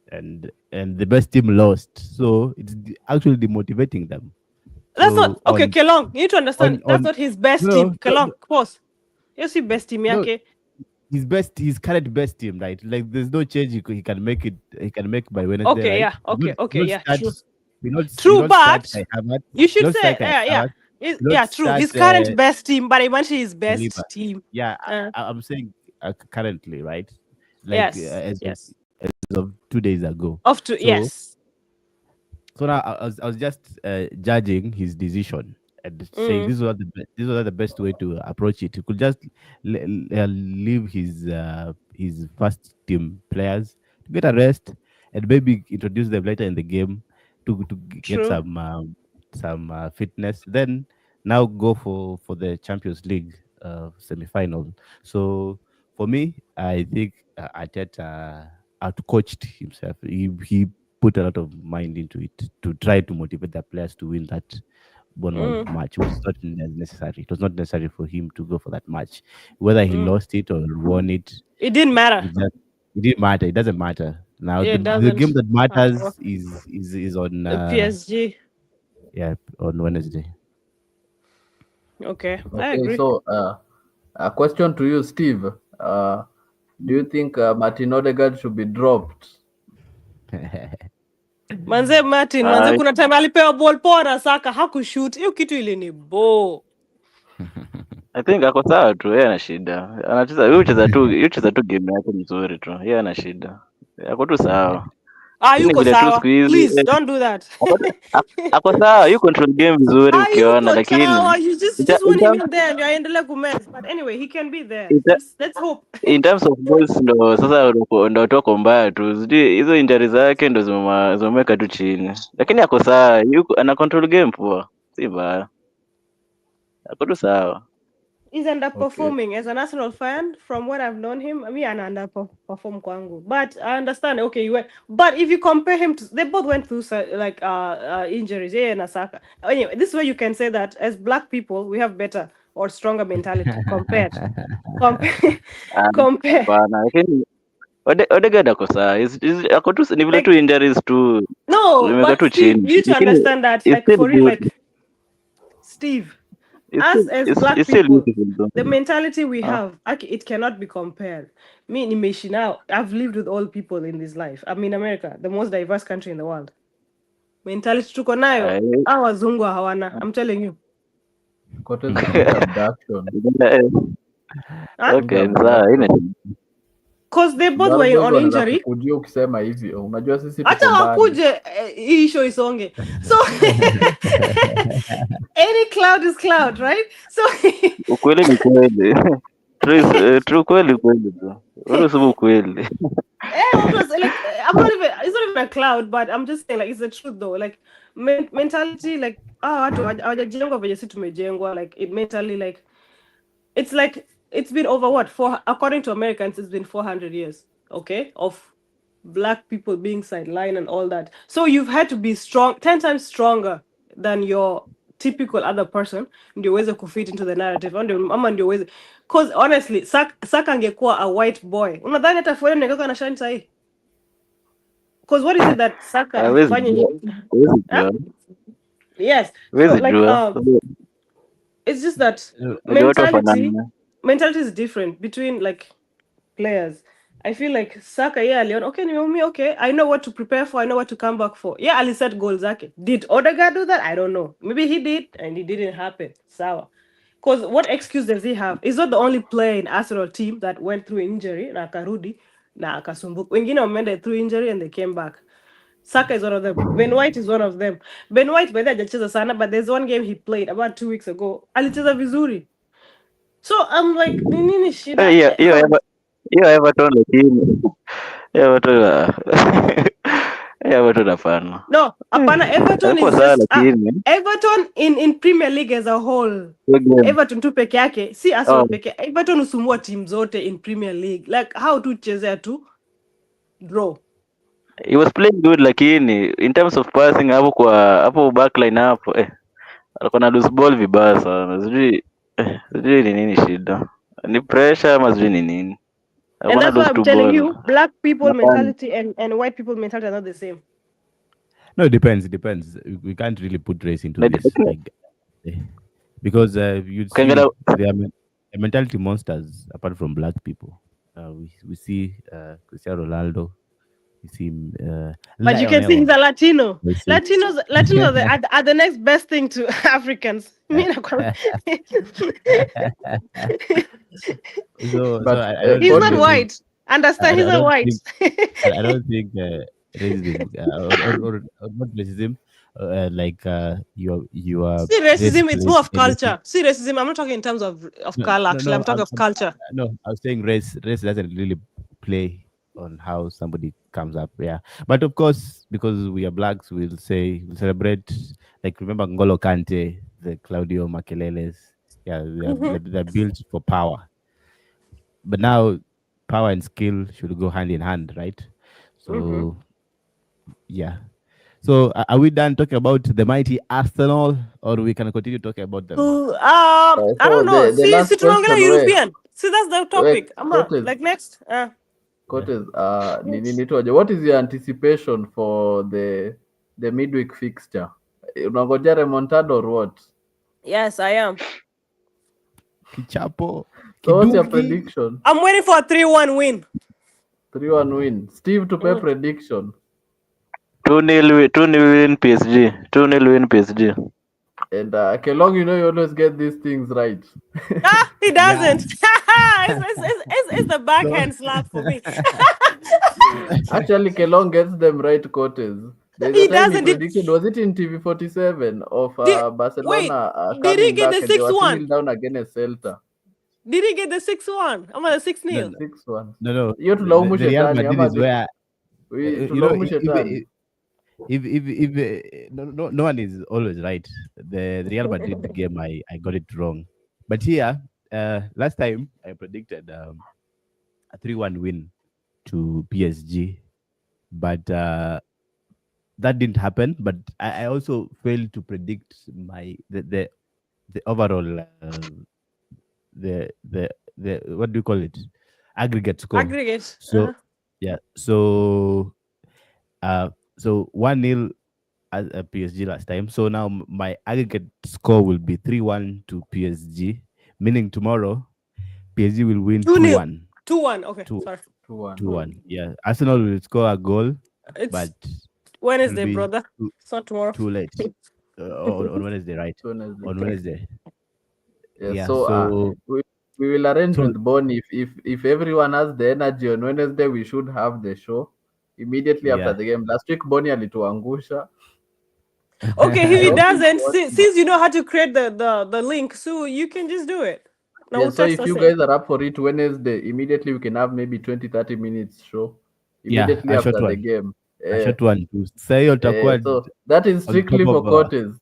And the best team lost, so it's actually demotivating them. That's not okay. Kelong, you need to understand. That's not his best team. Kelong, pause. You see, best team, okay? His current best team, right? Like, there's no change he can make it. He can make by Wednesday. Okay, right? yeah, okay, yeah, true. True, but you should say, true. His current best team, but I mentioned his best team. Yeah, I'm saying currently, right? Like, yes. As of 2 days ago. Yes. So now I was just judging his decision. and saying this was the best way to approach it. He could just leave his first team players to get a rest and maybe introduce them later in the game to get True. some fitness. Then now go for the Champions League semi-final. So for me, I think Arteta outcoached himself. He put a lot of mind into it to try to motivate the players to win that Bournemouth match, which is not necessary. It was not necessary for him to go for that match. Whether he lost it or won it, It didn't matter. it didn't matter. It doesn't matter. Now Yeah, it the game doesn't that at all. matters is on The PSG. on Wednesday. Okay, I Okay, agree. so a question to you, Steve. Do you think Martin Odegaard should be dropped? Manze Martin, manze kuna time alipewa ball poa na Saka hakushoot. Hiyo kitu ile ni bo. I think ako sawa tu, yeye ana shida. Anacheza yeye ucheza tu game yake mzuri tu. Yeye ana shida. Ako tu sawa. Lakini Yuko vile tu sawa. siku hizi Please don't do that. ako sawa, you control game vizuri ukiona, Yuko lakini sawa. You just want him in there and you're endelea kumess. But anyway, he can be there. Let's hope. in terms of goals ndo sasa ndo toko mbaya tu. Sijui hizo injury zake ndo zimemweka tu chini. Lakini ako sawa, ana control game poa. Si baya. Ako tu sawa. He's underperforming as an Arsenal fan. From what I've known him, I mean, an underperform kwangu. But I understand. Okay, but if you compare him to, they both went through like injuries. Yeah, and Saka. Anyway, this is where you can say that as black people, we have better or stronger mentality compared. Compare. Hapana, lakini Odegaard ako sawa. Ako tu ni vile tu injuries tu. No, Zimeweka but tu Steve, chini. you need to understand that, like for real, like Steve. Us as black people, the mentality we have, it cannot be compared. Me, now, I've lived with all people in this life. I'm in America, the most diverse country in the world. Mentality tuko nayo, wazungu hawana. I'm telling you. Okay, because they both were on injury. Ukisema hivyo, unajua sisi hata wakuje hii show isonge. So any cloud is cloud, right? So ukweli ni kweli. True kweli tu. Wewe sema ukweli. Like it's not even a cloud, but I'm just saying like it's the truth though. Like mentality, like watu hawajajengwa venye sisi tumejengwa, like it mentally, like it's like it's been over what, according to Americans, it's been 400 years, okay, of black people being sidelined and all that. So you've had to be 10 times stronger than your typical other person ndio uweze kufit into the narrative. Ama ndio uweze, because honestly Saka angekuwa a white boy, unadhani hata foreign ningekuwa na shine sahi? Because what is it that Saka fanya? Yes, so like it's just that mentality is different between like players. I feel like Saka, Leon, okay, I know what to prepare for, I know what to come back for. Yeah, Ali set goals zake. Did Odegaard do that? I don't know. Maybe he did and it didn't happen. Sawa. Because what excuse does he have? He's not the only player in Arsenal team that went through injury na akarudi na akasumbuka. Wengine wameenda through injury and they came back. Saka is one of them. Ben White is one of them. Ben White by the hajacheza sana, but there's one game he played about 2 weeks ago. Alicheza vizuri. So I'm like, nini shida? Hiyo Everton lakini. Everton hapana. No, hapana, Everton is just Everton in Premier League as a whole. Everton tu peke yake, si Arsenal peke. Everton usumua team zote in Premier League. Like how to chezea tu draw. He was playing good lakini in terms of passing hapo backline hapo alikuwa na lose ball vibaya sana. Sijui ni nini shida. Ni pressure ama sijui ni nini. And that's why I'm telling you, black people mentality and white people mentality are not the same. No, it depends. We can't really put race into this, like, because you'd see they are mentality monsters apart from black people. We see Cristiano Ronaldo. You see, but you can see he's a Latino. Latinos are the next best thing to Africans. So he's not white. Understand? He's not white. I don't think racism or not racism. you are See race racism, it's plays more of anything. culture. See racism, I'm not talking in terms of No, color, no, actually. I'm no. talking of culture. No. I was saying race doesn't really play on how somebody comes up. Yeah, but of course, because we are blacks, we'll celebrate. Like remember Ngolo Kante, the Claudio Makeleles. Yeah, they're built for power. But now, power and skill should go hand in hand, right? Mm-hmm. So yeah. So are we done talking about the mighty Arsenal, or we can continue talking about them? I So don't know. the See, last tunaongelea question, European. See, that's the topic. I'm not Curtis, like next. Curtis, nitoje, what is your anticipation for the midweek fixture? Unangoja remontada or what? Yes, I am. Kichapo, So what's your Kidungi. prediction? I'm waiting for a 3-1 win. 3-1 win. Steve, to pay prediction. 2-0 win PSG. 2-0 win PSG. And Kelong, you always get these things right. He Yeah. doesn't. It's the backhand slap for me. Actually, Kelong gets them right, Curtis. There's a He time he doesn't. predicted, was it in TV47 of Wait, Barcelona did he coming get back the and they were 6-1? 2-0 down against Celta. Did he get the 6-1? I'm at a 6-0. 6-1. No. Hiyo tulaumu The Real shetani Madrid ama is where tulaumu shetani. if no one is always right. The Real Madrid game, I got it wrong, but here last time I predicted a 3-1 win to PSG, but that didn't happen. But I also failed to predict the overall the what do you call it, aggregate score. Aggregate. So yeah, so 1-0 as a PSG last time. So now my aggregate score will be 3-1 to PSG, meaning tomorrow PSG will win 2-1. 2-1. Okay, sorry. 2-1. Yeah, Arsenal will score a goal, but Wednesday, it will be brother. It's not tomorrow. too late. On Wednesday, right? Wednesday. On Wednesday. Yeah, so we will arrange with Bonnie. If everyone has the energy on Wednesday, we should have the show immediately after the game. Last week Bonnie alituangusha. Okay, if he doesn't, since you know how to create the link, so you can just do it. No, yeah, so if you guys are up for it Wednesday, immediately we can have maybe 20-30 minutes show immediately after the game. A short one to say so that is strictly for Curtis.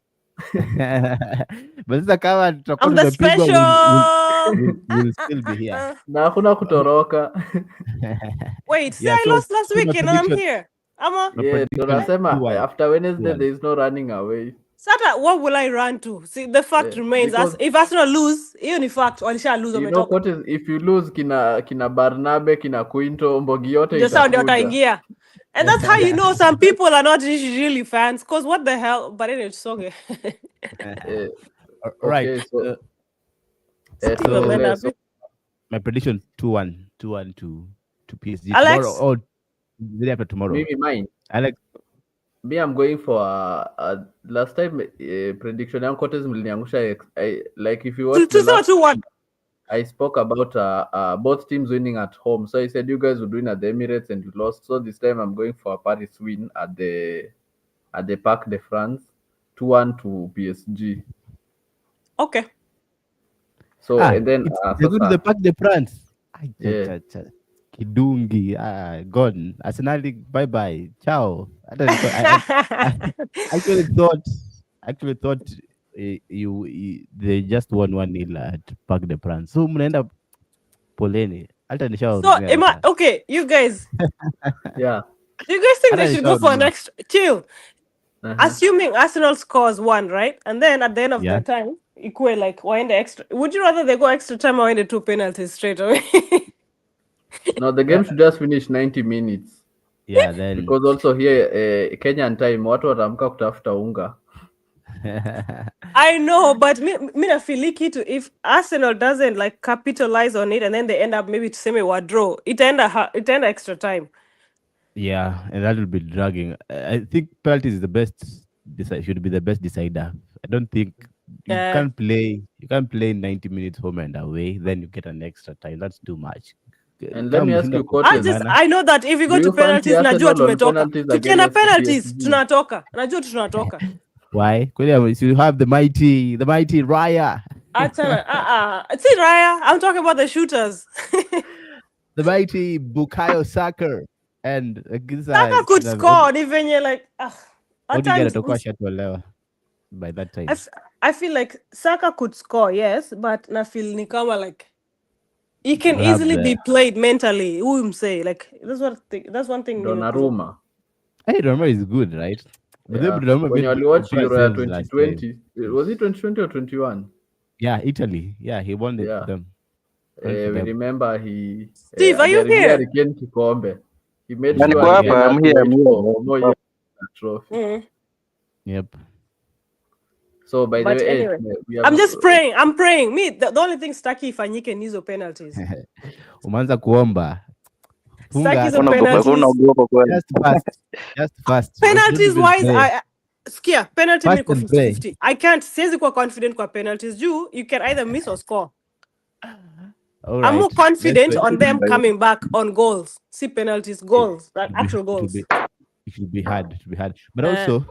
But I'm the special. We'll still be here. Na hakuna kutoroka. Wait, see, I lost last weekend and I'm here. Yeah, tunasema after Wednesday there is no running away. Sata, what will I run to? See, the fact remains, if Arsenal lose, even in fact, walisha lose. You know what is, if you lose kina Barnabe, kina Quinto, Mbogi yote itakuja. And that's how you know some people are not really fans, because what the hell? But anyway, it's okay. Right. So my prediction 2-1 to PSG. Alex? Tomorrow or the day after tomorrow. Maybe mine. Alex. Me, I'm going for last time prediction. Like if you watch the last 2-1. I spoke about both teams winning at home. So I said you guys would win at the Emirates and you lost. So this time I'm going for a Paris win at the Parc de France, 2-1 to PSG. Okay. So and then they go to the Parc de France. Yeah. Kidungi, gone. Arsenal, bye bye, ciao. I actually thought they just won 1-0 at Parc de France. So mnaenda poleni. So okay, you guys. Yeah. Do you guys think they should go for an extra chill? Assuming Arsenal scores 1, right? And then at the end of the time, equal like wind extra. Would you rather they go extra time or in the 2 penalties straight away? No, the game should just finish 90 minutes. Yeah, then because also here Kenyan time watu watamka kutafuta unga. I know, but me na feel to if Arsenal doesn't like capitalize on it and then they end up maybe to semi or draw, it end extra time. Yeah, and that will be dragging. I think penalties is the best. Should be the best decider. I don't think you can't play 90 minutes home and away. Then you get an extra time. That's too much. And let me ask you, I know that if you go to penalties, najua tumetoka. Tukienda penalties, tunatoka. Najua tunatoka. Why? Because you have the mighty Raya, See, Raya, I'm talking about the shooters. the mighty Bukayo Saka, and Saka could score, even you're like, at Odegaard times, atakuwa ashatolewa by that I, time. f- I feel like Saka could score, yes, but na feel ni kama like he can You have easily be played mentally. Who say like that's one thing. Donnarumma. Hey, Donnarumma is good, right? But Yeah. Donnarumma When made you watch bad Euro saves last time. 2020, was it 2020 or 21? Yeah, Italy. Yeah, he won it Yeah. for them. We remember he Steve, are you here? Kikombe. He made Na sure niko hapa, Argentina I'm to here, wait I'm for here. more years for that trophy. Yep. So by But the way, anyway, we have, I'm just praying. I'm praying. Me, the only thing Staki ifanyike ni hizo penalties. Umeanza kuomba. Staki hizo Kuna penalties. unaogopa kweli. Just fast. Penalties wise, skia penalty Fast niko and play. 50-50. I can't siwezi kuwa confident kwa penalties. You can either miss or score. All I'm more right. confident on them coming back on goals. See penalties, goals, like actual goals. It should be hard. It should be hard. But also,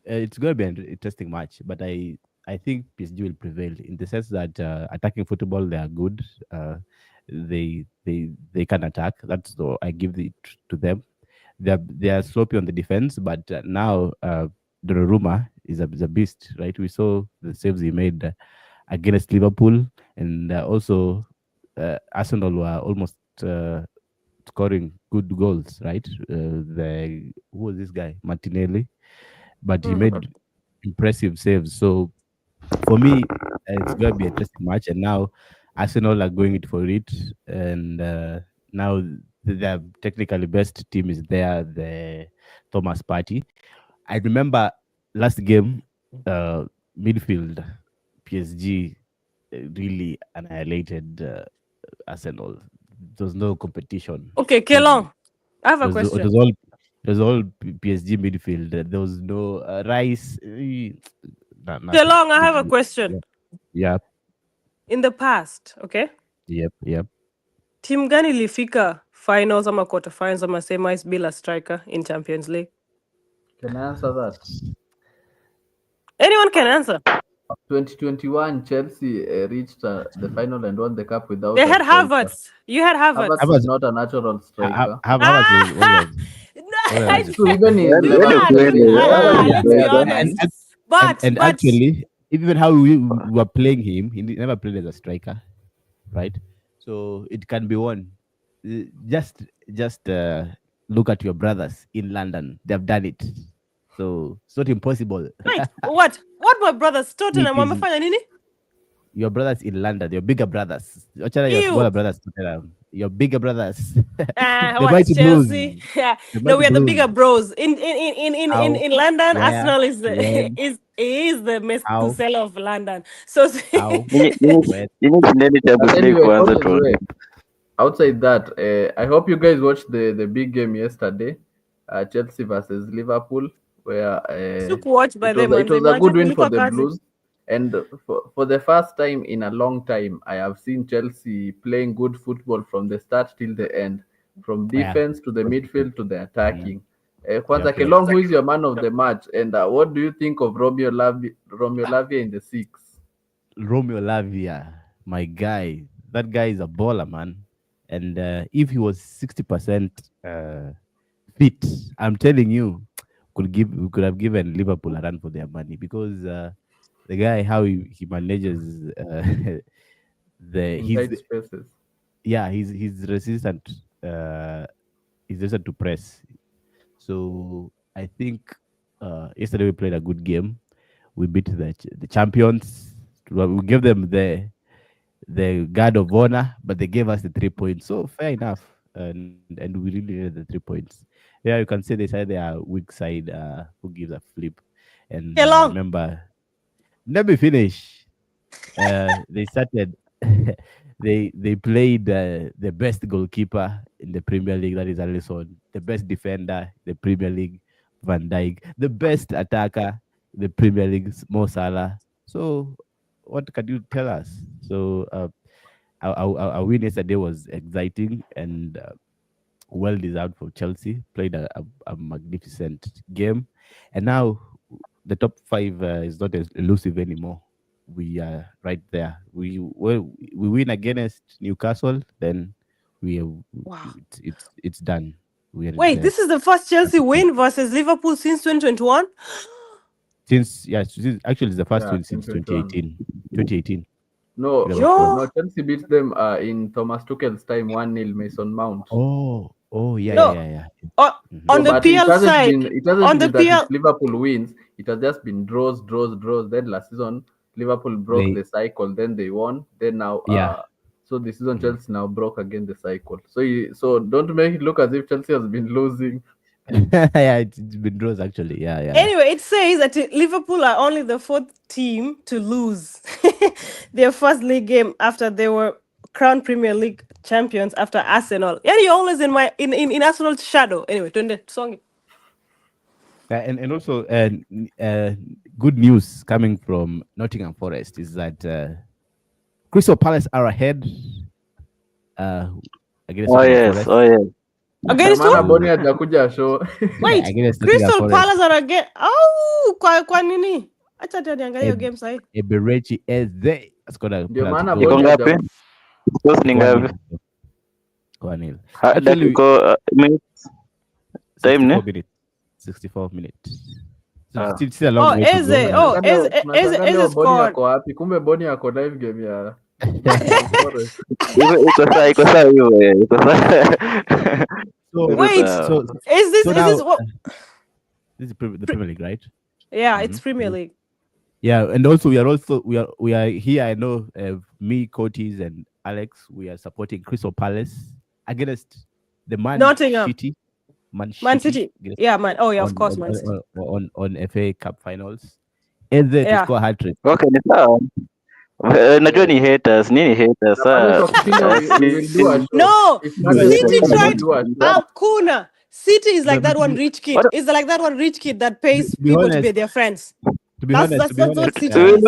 it's going to be an interesting match. But I think PSG will prevail in the sense that attacking football, they are good. They can attack. That's the I give it to them. They are sloppy on the defense, but now Donnarumma is a beast, right? We saw the saves he made against Liverpool, and also Arsenal were almost scoring good goals, right? Who was this guy? Martinelli, but he made impressive saves. So for me, it's going to be an interesting match. And now Arsenal are going for it, and now the technically best team is there, the Thomas Partey. I remember last game, midfield PSG really annihilated Arsenal. There was no competition. Okay, Kelong, I have a question. It was all PSG midfield. There was no Rice. Kelong, I have a question. Yeah. In the past, okay? Yep. Team gani ilifika finals ama quarterfinals ama semis bila striker in Champions League? Can I answer that? Anyone can answer. 2021, Chelsea reached the final and won the cup without. They had Havertz. You had Havertz. Havertz is not a natural striker. Havertz was even in and actually, even how we were playing him, he never played as a striker, right? So it can be won. Just look at your brothers in London; they've done it. So it's not impossible. Wait, what? What my brothers? Tottenham wamefanya nini? Your brothers in London, your bigger brothers. Your smaller brothers, Tottenham. Your bigger brothers. Chelsea. No, we are the bigger bros. In London, Arsenal is the Mestusela of London. So outside that, I hope you guys watched the big game yesterday, Chelsea versus Liverpool, where it was a good win for the Blues. And for the first time in a long time, I have seen Chelsea playing good football from the start till the end, from defense to the midfield to the attacking. Kwanza Kelong, who is your man of the match, and what do you think of Romeo Lavia in the six? Romeo Lavia, my guy. That guy is a baller, man. And if he was 60% fit, I'm telling you, we could have given Liverpool a run for their money, because the guy, how he manages inside spaces. Yeah, he's resistant. He's resistant to press. So I think yesterday we played a good game. We beat the champions. We gave them the guard of honor, but they gave us the 3 points. So fair enough, and we really needed the 3 points. Yeah, you can say they said they are weak side. Who gives a flip? And remember. Let me finish. They started. they played the best goalkeeper in the Premier League, that is Alisson. The best defender, the Premier League, Van Dijk. The best attacker, the Premier League, Mo Salah. So, what can you tell us? So, our win yesterday was exciting and well deserved for Chelsea. Played a magnificent game, and now the top 5 is not as elusive anymore. We are right there. We win against Newcastle, then Wow. it's done. We are in Wait, this is the first Chelsea win versus Liverpool since 2021? actually it's the first Yeah, win since 2021. 2018. No, Liverpool. no, Chelsea beat them in Thomas Tuchel's time 1-0 Mason Mount. Oh, No. yeah. On the But it PL hasn't side, been that if PL, Liverpool wins, it has just been draws. Then last season Liverpool broke the cycle, then they won. Then now Yeah. so this season Chelsea now broke again the cycle. So don't make it look as if Chelsea has been losing. Yeah, it's been draws actually. Yeah. Anyway, it says that Liverpool are only the 4th team to lose their first league game after they were crowned Premier League champions after Arsenal. Yeah, you're always in Arsenal's shadow. Anyway, tunde song. And also good news coming from Nottingham Forest is that Crystal Palace are ahead against Nottingham Forest. Against Maana who? Boni hajakuja show. Wait, Against Nottingham Crystal Forest. Palace are again. Oh, kwa nini? Acha tena niangalie hiyo game sasa. Eberechi Eze scored a Ndio penalty maana goal. Boni Iko ngapi? Scores ni ngapi? 1-0. Actually, minutes. Time ne? 64 minutes. Ah. Still a long way to Eze. go. Eze Boni scored. ako wapi? Kumbe Boni ako live game ya Iko sawa hiyo. Iko sawa. Wait, so is this what? This is the Premier League, right? Yeah, it's Premier League. Yeah, and also we are here. I know me, Cotis, and Alex. We are supporting Crystal Palace against the Nottingham. Man City. Yeah, man. Oh yeah, of course, Man City. On FA Cup finals. And then to score hat-trick. Okay, ni sawa. Najua ni haters. Nini haters? No, City tried. Kuna. City is like that one rich kid. It's like that one rich kid that pays people to be their friends. That's what City is.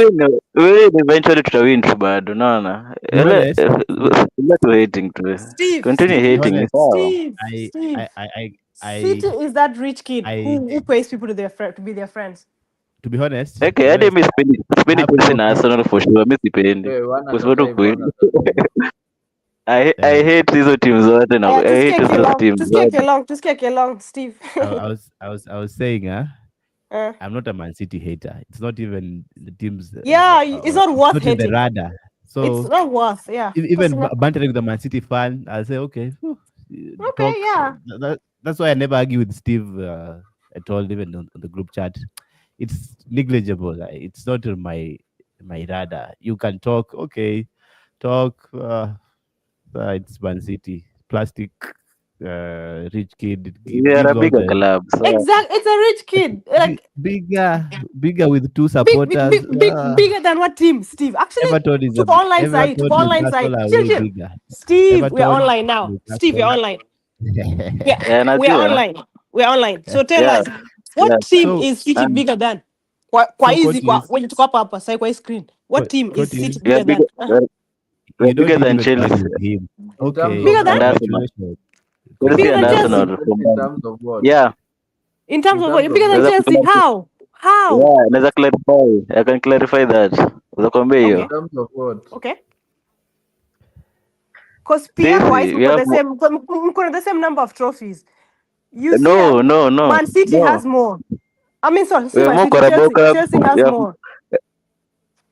We eventually tutawin tu bado, unaona? Let hating tu. Steve. Continue hating. Steve. City is that rich kid who pays people to be their friends. To be honest. Okay, hadi mimi sipendi Chelsea na Arsenal for sure. Mimi sipendi. Kwa sababu kweli. I hate hizo teams zote na I hate those teams. Tusikie kelong, Steve. I was saying, I'm not a Man City hater. It's not even the teams. It's not worth hating. The radar. So it's not worth. Yeah. Even bantering with the Man City fan, I'll say okay. Okay. Yeah. That's why I never argue with Steve at all, even on the group chat. It's negligible. It's not on my radar. You can talk. Okay, talk. It's Man City. Plastic. Rich kid. Yeah, a bigger club. So. Exactly, it's a rich kid. Like bigger with 2 supporters. Bigger than what team, Steve? Actually, Everton is online side. Steve, Everton, we're online now. Steve, we're online. Yeah, we're online. So tell us, what team is City bigger than? Kwa easy when you talk up a side screen. What team is City bigger than? We're bigger than Chelsea. Okay. Bigger than Chelsea. In terms of what? Yeah. In terms of what? You're bigger than Chelsea. How? Yeah, I can clarify that. In terms of what? Okay. Because PR-wise, we've got the same number of trophies. No. Man City has more. I mean, sorry, Chelsea has more.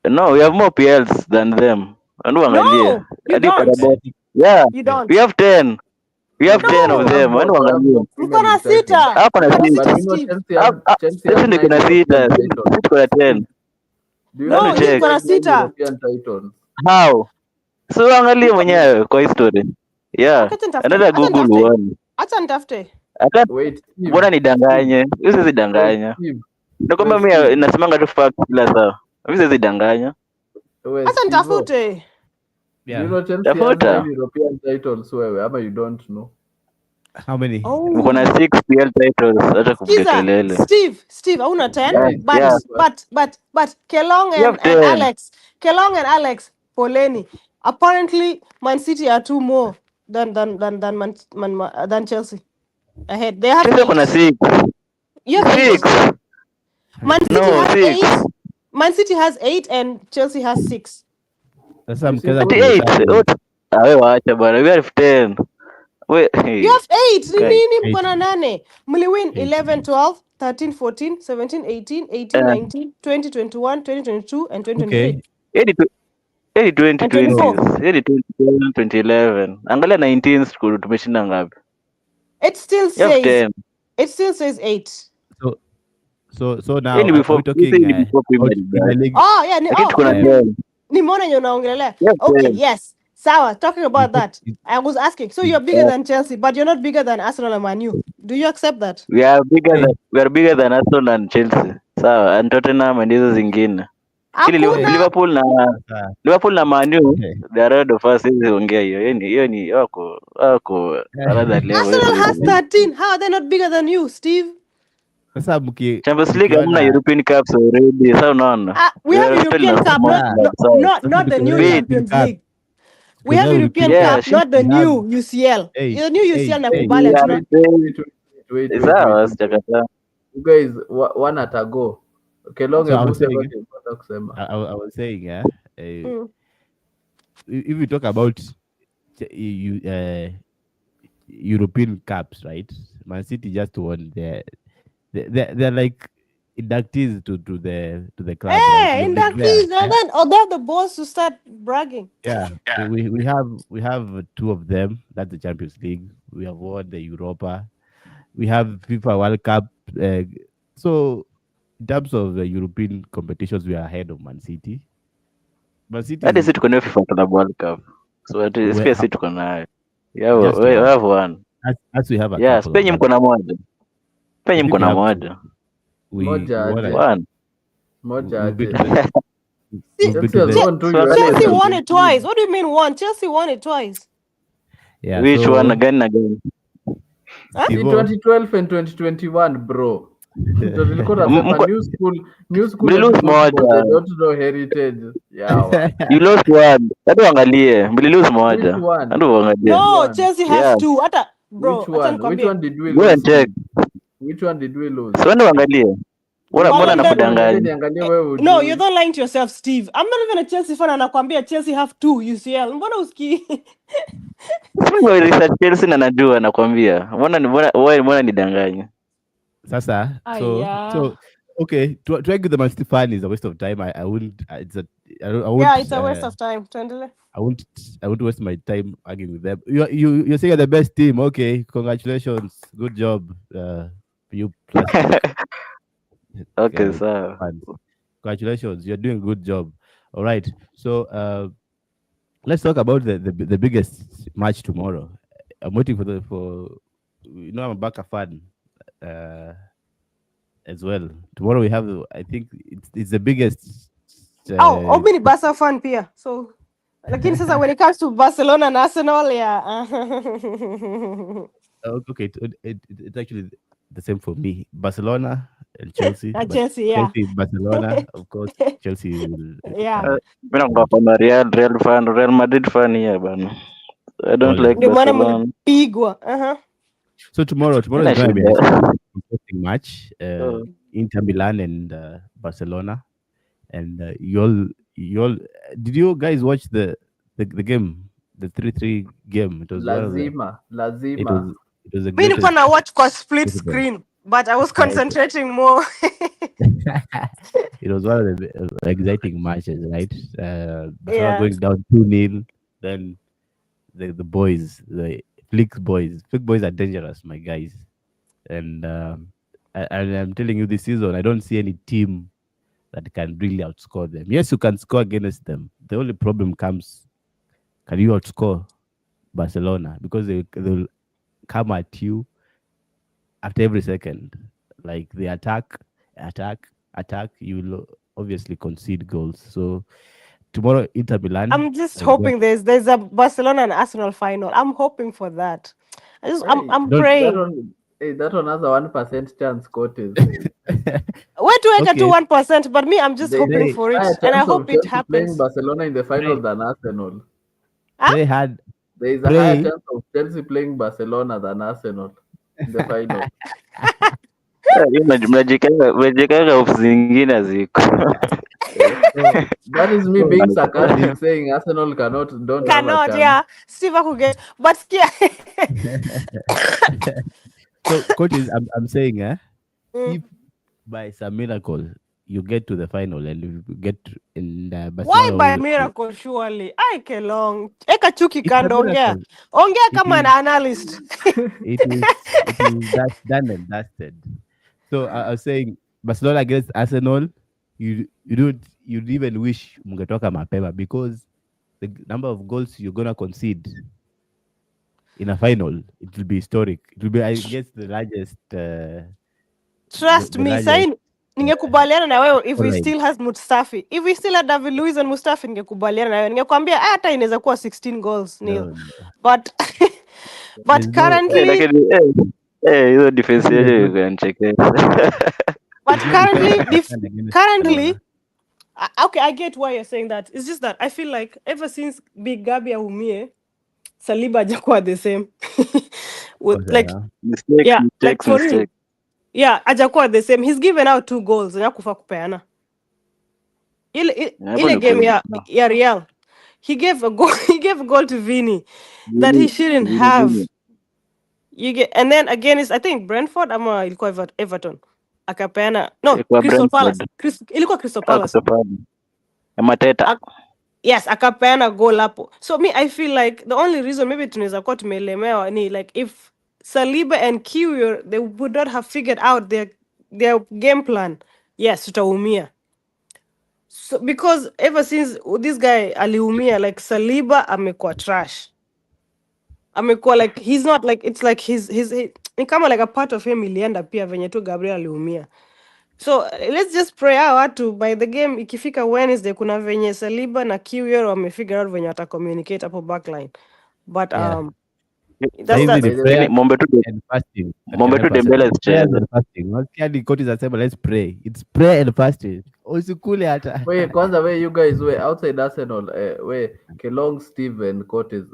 No, we have more PLs than them. No, you don't. Yeah, you don't. We have 10. We have 10 of them. Mko na sita. Chelsea niko na sita. Tuko na 10. No, niko na sita. How? So angalia mwenyewe kwa history. Yeah. Another Google one. Acha nitafute. Wait. Mbona nidanganye? Hiyo siwezi danganya. Ndio kama mimi nasemanga tu fact kila saa. Mimi siwezi danganya. Acha nitafute. Yeah. You know Chelsea has European titles wewe ama you don't know? How many? Uko na 6 PL titles hata kupiga kelele. Steve, hauna 10? But Kelong and Alex poleni. Apparently Man City are 2 more than Chelsea. Ahead. They have Chelsea kuna 6. You have 6. Man City No, has 6. 8. Man City has 8 and Chelsea has 6. Sasa You see, mkianza 38. kuhesabu What? We wacha bana. We have 10. Wait, You have 8. Ni guy. nini mko 8, na 8? Mliwin 8. 11, 12, 13, 14, 17, 18, 18, Uh, 19, 20, 21, 2022 and 2023 Okay, 80 and so 24. 2020s. 80 2010, 2011. Angalia 19 school tumeshinda ngapi? It still You have says 10. 8. so so Hiyo now ni are before, we talking ni before about Premier League Premier guys. League? Oh, yeah. Lakini tuko na Uh, 10. Nimeona yenye unaongelelea. You have Okay, 10. yes. Sawa, talking you about talk, that. I was asking. So you, you're bigger than Chelsea, but you're not bigger than Arsenal and Man U. Do you accept that? We are hey, bigger than Arsenal and Chelsea. Sawa, and Tottenham and hizo zingine. Lakini hey, Hakuna. Liverpool na Man U, hey. they are ahead of us. Hizi ongea hiyo. Hiyo ni wako another level. Arsenal has Hizi. 13. How are they not bigger than you, Steve? Sasa Champions League hamna mkiona European Cups already. Sasa unaona. We We have are still European a Cup, small not sasa club. no, Sawa. not not the tuko new nayo Wait. European Champions Cup, League. We tuko have nayo European European Cup, Yeah, Cup, not the we have new UCL. hey, The new UCL hey, na hey, kubali we are hatuna. saying wait. sawa, sijakataa. You guys, one at a go. Kelonge so I was Buse saying mpata kusema. I was saying Mm. if we talk about European Cups, right? Man City just won they're like inductees to the club, right? Hey, They've in been that there. case, they have the balls to start bragging. Yeah, we have two of them. That's the Champions League. We have won the Europa. We have FIFA World Cup. Uh, so in terms of the European competitions, we are ahead of Man City. Man City Hadi is si tuko nayo FIFA Club World Cup. So we pia have si tuko nayo. Yeah, just we one. have one. As we have a Yeah, couple of penye mko others. na moja. I Penye think mko we na have two. moja. We Moja won. aje. One. Moja We've been aje. to the See, we've been Chelsea to has the won two So UEFA angalia Chelsea tu. won Champions it League. twice. What do you mean won? Chelsea won it twice. yeah. Which one So again and again? Huh? In Stivo, 2012 and 2021, bro. Ndio nilikuwa nasema Mko new school age mlilose football, they moja. don't know heritage. Yawa. You lost one. Hadi uangalie. Mlilose Which moja. one? Hadi uangalie. Which No, one? Chelsea has Yeah. two. Hata Which bro, acha one? Which nikwambie. one did we Go lose, and check. Steve? Which one did we lose? So hadi uangalie. Which Mbona one? Wale Hebu niambie nakudanganya? niangalie wewe No, you're ujui. not lying to yourself, Steve. I'm not even a Chelsea fan and nakwambia Chelsea have two UCL. Mbona uski? Sio research Chelsea na najua nakwambia. Mbona nidanganya? Sasa, Aya. okay. To argue the Man City fan is a waste of time. I wouldn't. I Yeah, won't. it's a waste of time. Tuendelee. I won't waste my time arguing with them. You're saying you're the best team. Okay, congratulations, good job. You plastic Okay, sawa. fans. Congratulations, you're doing a good job. All right. So let's talk about the biggest match tomorrow. I'm waiting for I'm a Barca fan as well. Tomorrow we have, I think it's the biggest. Oh, mimi ni Barca fan pia. So lakini sasa when it comes to Barcelona and Arsenal, yeah. Okay, it's actually the same for me. Barcelona and Chelsea. And But Chelsea, yeah. Chelsea, Barcelona, of course. Chelsea will. Yeah. Mimi nakuwa fan Real Madrid fan here bana. I don't like Ndio maana Barcelona. mlipigwa. So tomorrow is Sina going to be shida. an interesting match. Oh. Inter Milan and Barcelona, and you all did you guys watch the game, the 3-3 game? It was one of the, Lazima. it was a Mimi nilikuwa greatest na watch kwa split football. screen, but I was Yeah, concentrating more. it was one of the exciting matches, right? Barcelona Yeah. going down 2-0, then the boys, the Flick boys are dangerous, my guys. And I'm telling you, this season, I don't see any team that can really outscore them. Yes, you can score against them. The only problem comes, can you outscore Barcelona? Because they'll come at you after every second. Like they attack, you will obviously concede goals. So tomorrow, Inter Milan. I'm just hoping there's a Barcelona and Arsenal final. I'm hoping for that. I'm praying. That one has a 1% chance, Curtis. Wait to wake to 1%, but me, I'm just hoping for it, and I hope it happens. Playing Barcelona in the final than Arsenal. Huh? There is a higher chance of Chelsea playing Barcelona than Arsenal in the final. Hiyo mnajikaga hofu zingine haziko. So, That is me so being what sarcastic, if saying Arsenal don't have a Cannot, chance. yeah. Steve could get, but yeah. so coaches? I'm saying, Mm. if by some miracle you get to the final and you get in Why Barcelona, by miracle, surely? I long. Eka chuki it's a kando ongea. miracle. Ongea It kama an is analyst. that done and dusted. So I was saying Barcelona against Arsenal, you'd even wish mungetoka mapema because the number of goals you're gonna concede in a final, it will be historic. It will be, I guess, Trust the me, largest sai ningekubaliana na wewe if we scoreline. still has Mustafi. If we still had David Luiz and Mustafi ningekubaliana na wewe. Ningekwambia hata inaweza kuwa 16 goals nil. No, no. But but There's no. currently Lakini hiyo defense There's yenu no. iko inachekesha. but There's no defense currently that can stand against currently Barcelona. okay, I get why you're saying that. It's just that I feel like ever since Big Gabi aumie, Saliba hajakuwa the same. With like Mistakes, yeah, like mistakes, for real. mistakes. Yeah, hajakuwa the same. He's given out 2 goals. Hakufa kupeana. Hapo Ile ni game kweli. ya Real. He gave a goal. He gave a goal to Vini that he Vini, shouldn't Vini, have. Vini. You get, and then again, it's I think Brentford ama ilikuwa Everton. Akapeana no Kwa Crystal Palace. Brentford. Ilikuwa Crystal Palace. Kutofani. Ya Mateta. Yes, akapeana goal hapo. So me I feel like the only reason maybe tunaweza kuwa tumelemewa ni like if Saliba and Kiwior they would not have figured out their game plan. Yes, tutaumia. So because ever since this guy aliumia like Saliba amekuwa trash. Amekuwa like he's not like it's like ni kama like a part of him ilienda pia venye tu Gabriel aliumia. So let's just pray hawa watu by the game ikifika Wednesday kuna venye Saliba na Kiwior wamefigure out venye wata communicate hapo backline. But Yeah. that's Saizi that. ni By the prayer way, Mombe tu and fasting that can Mombe tu help us. Dembele Prayers asicheze. and fasting. Wasikia ni koti zinasema let's pray. It's prayer and fasting. Usikule hata. wait, kwanza where you guys were outside Arsenal, where Kelong, Steve, and Curtis,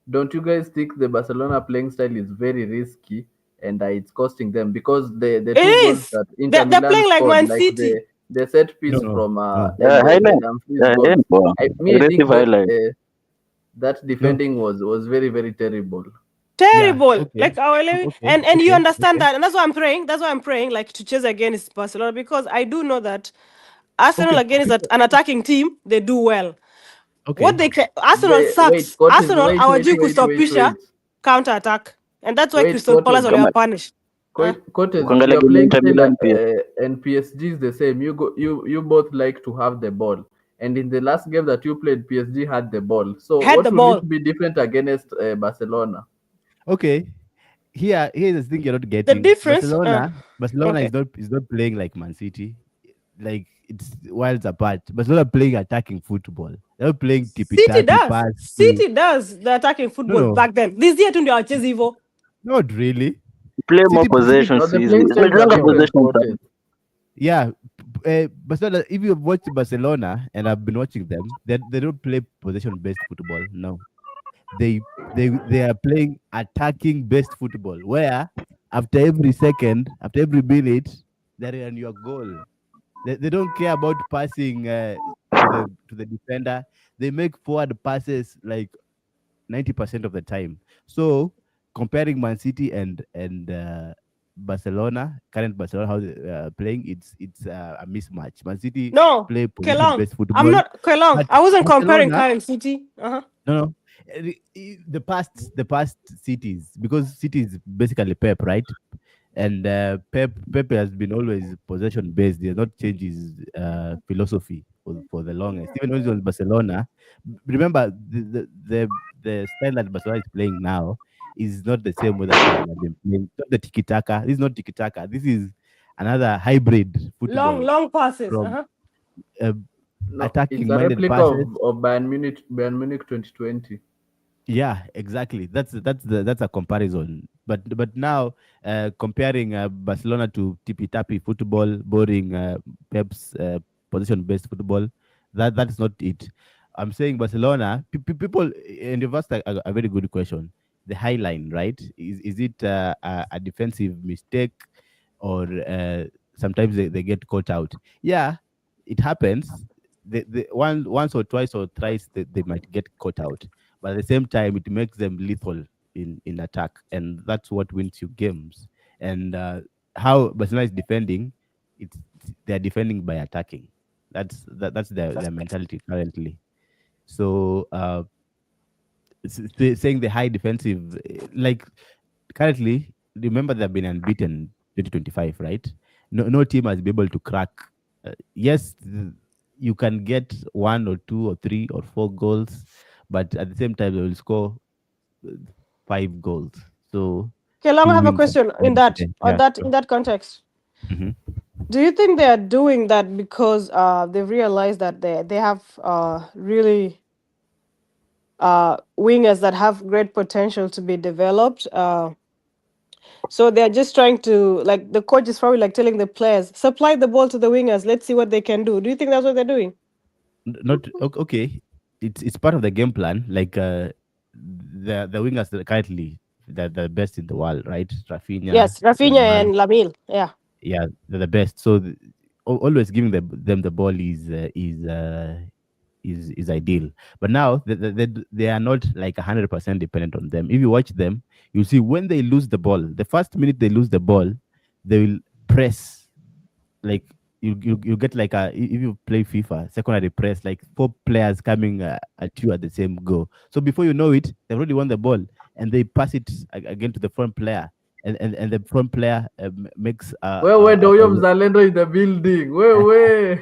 don't you guys think the Barcelona playing style is very risky and it's costing them because the It 2 goals is. that Inter They're Milan playing like scored, Man like City. the set piece No, from no. and the Highlight. Dumfries goals, Poa. I Aggressive think that highlight. that defending was very very terrible. Yeah, Terrible. okay. Like our Okay. and you Okay. understand Okay. that. And that's why I'm praying. That's why I'm praying like to chase against Barcelona because I do know that Arsenal Okay. against an attacking team, they do well. What Okay. they Arsenal Wait, sucks. Curtis, Arsenal hawajui kustopisha counter attack. And that's why Crystal Palace Curtis. were punished. Curtis, Kuangalia your game ya playing Inter style Milan pia. and PSG is the same. You both like to have the ball, and in the last game that you played, PSG had the ball. So Had the what will ball. it be different against Barcelona? Okay. Here's the thing you're not The getting. difference. Barcelona Okay. is not playing like Man City. Like it's worlds apart. Barcelona playing attacking football. They're not playing tippy City tappy does. pass. City does the attacking football No. back then. This year tu ndio wachezi hivyo. Not really. Play more City- possession No, the easy. playing styles are Tunajanga different. possession Curtis. sana. Yeah, Barcelona. If you've watched Barcelona, and I've been watching them, they don't play possession-based football. No, they are playing attacking-based football, where after every second, after every minute, they're on your goal. They don't care about passing to the defender. They make forward passes like 90% of the time. So comparing Man City and Barcelona, current Barcelona, how they playing, it's a mismatch. Man City No, play Kelong. position-based football. I'm not Kelong. but I wasn't comparing Barcelona- current City. No. The past cities, because City is basically Pep, right? And Pep has been always possession based. He has not changed his philosophy for the longest. Even when he was in Barcelona, remember the style that Barcelona is playing now is not the same way that they have been playing. It's not the tiki taka. This is not tiki taka. This is another hybrid football Long passes. from No, attacking it's a minded replica passes. of Bayern Munich 2020. Yeah, exactly. That's a comparison. But now comparing Barcelona to tippy tappy football, boring Pep's position-based football, that is not it. I'm saying Barcelona. People, and you've asked a very good question. The high line, right? Is it a defensive mistake, or sometimes they get caught out. Yeah, it happens. Once or twice or thrice they might get caught out, but at the same time it makes them lethal in attack, and that's what wins you games. And how Barcelona is defending, they're defending by attacking. That's their mentality currently. So saying the high defensive, like currently, remember they've been unbeaten 2025, right? No team has been able to crack. Yes, you can get 1 or 2 or 3 or 4 goals, but at the same time they will score 5 goals. So Okay, Long, I two have a wings. question in that Yeah. in that context. Mm-hmm. Do you think they are doing that because they realize that they have really wingers that have great potential to be developed? So they're just trying to, like, the coach is probably like telling the players, supply the ball to the wingers. Let's see what they can do. Do you think that's what they're doing? Not okay. It's part of the game plan. Like the wingers that currently they're the best in the world, right? Rafinha, Yes, Rafinha Yamal. and Lamil. Yeah. Yeah, they're the best. So always giving them the ball is ideal. But now they are not like 100% dependent on them. If you watch them, you see when they lose the ball, the first minute they lose the ball, they will press. Like you get like if you play FIFA secondary press, like 4 players coming at you at the same go. So before you know it, they've already won the ball and they pass it again to the front player. And the front player makes Wewe ndio huyo mzalendo in the building. Wewe.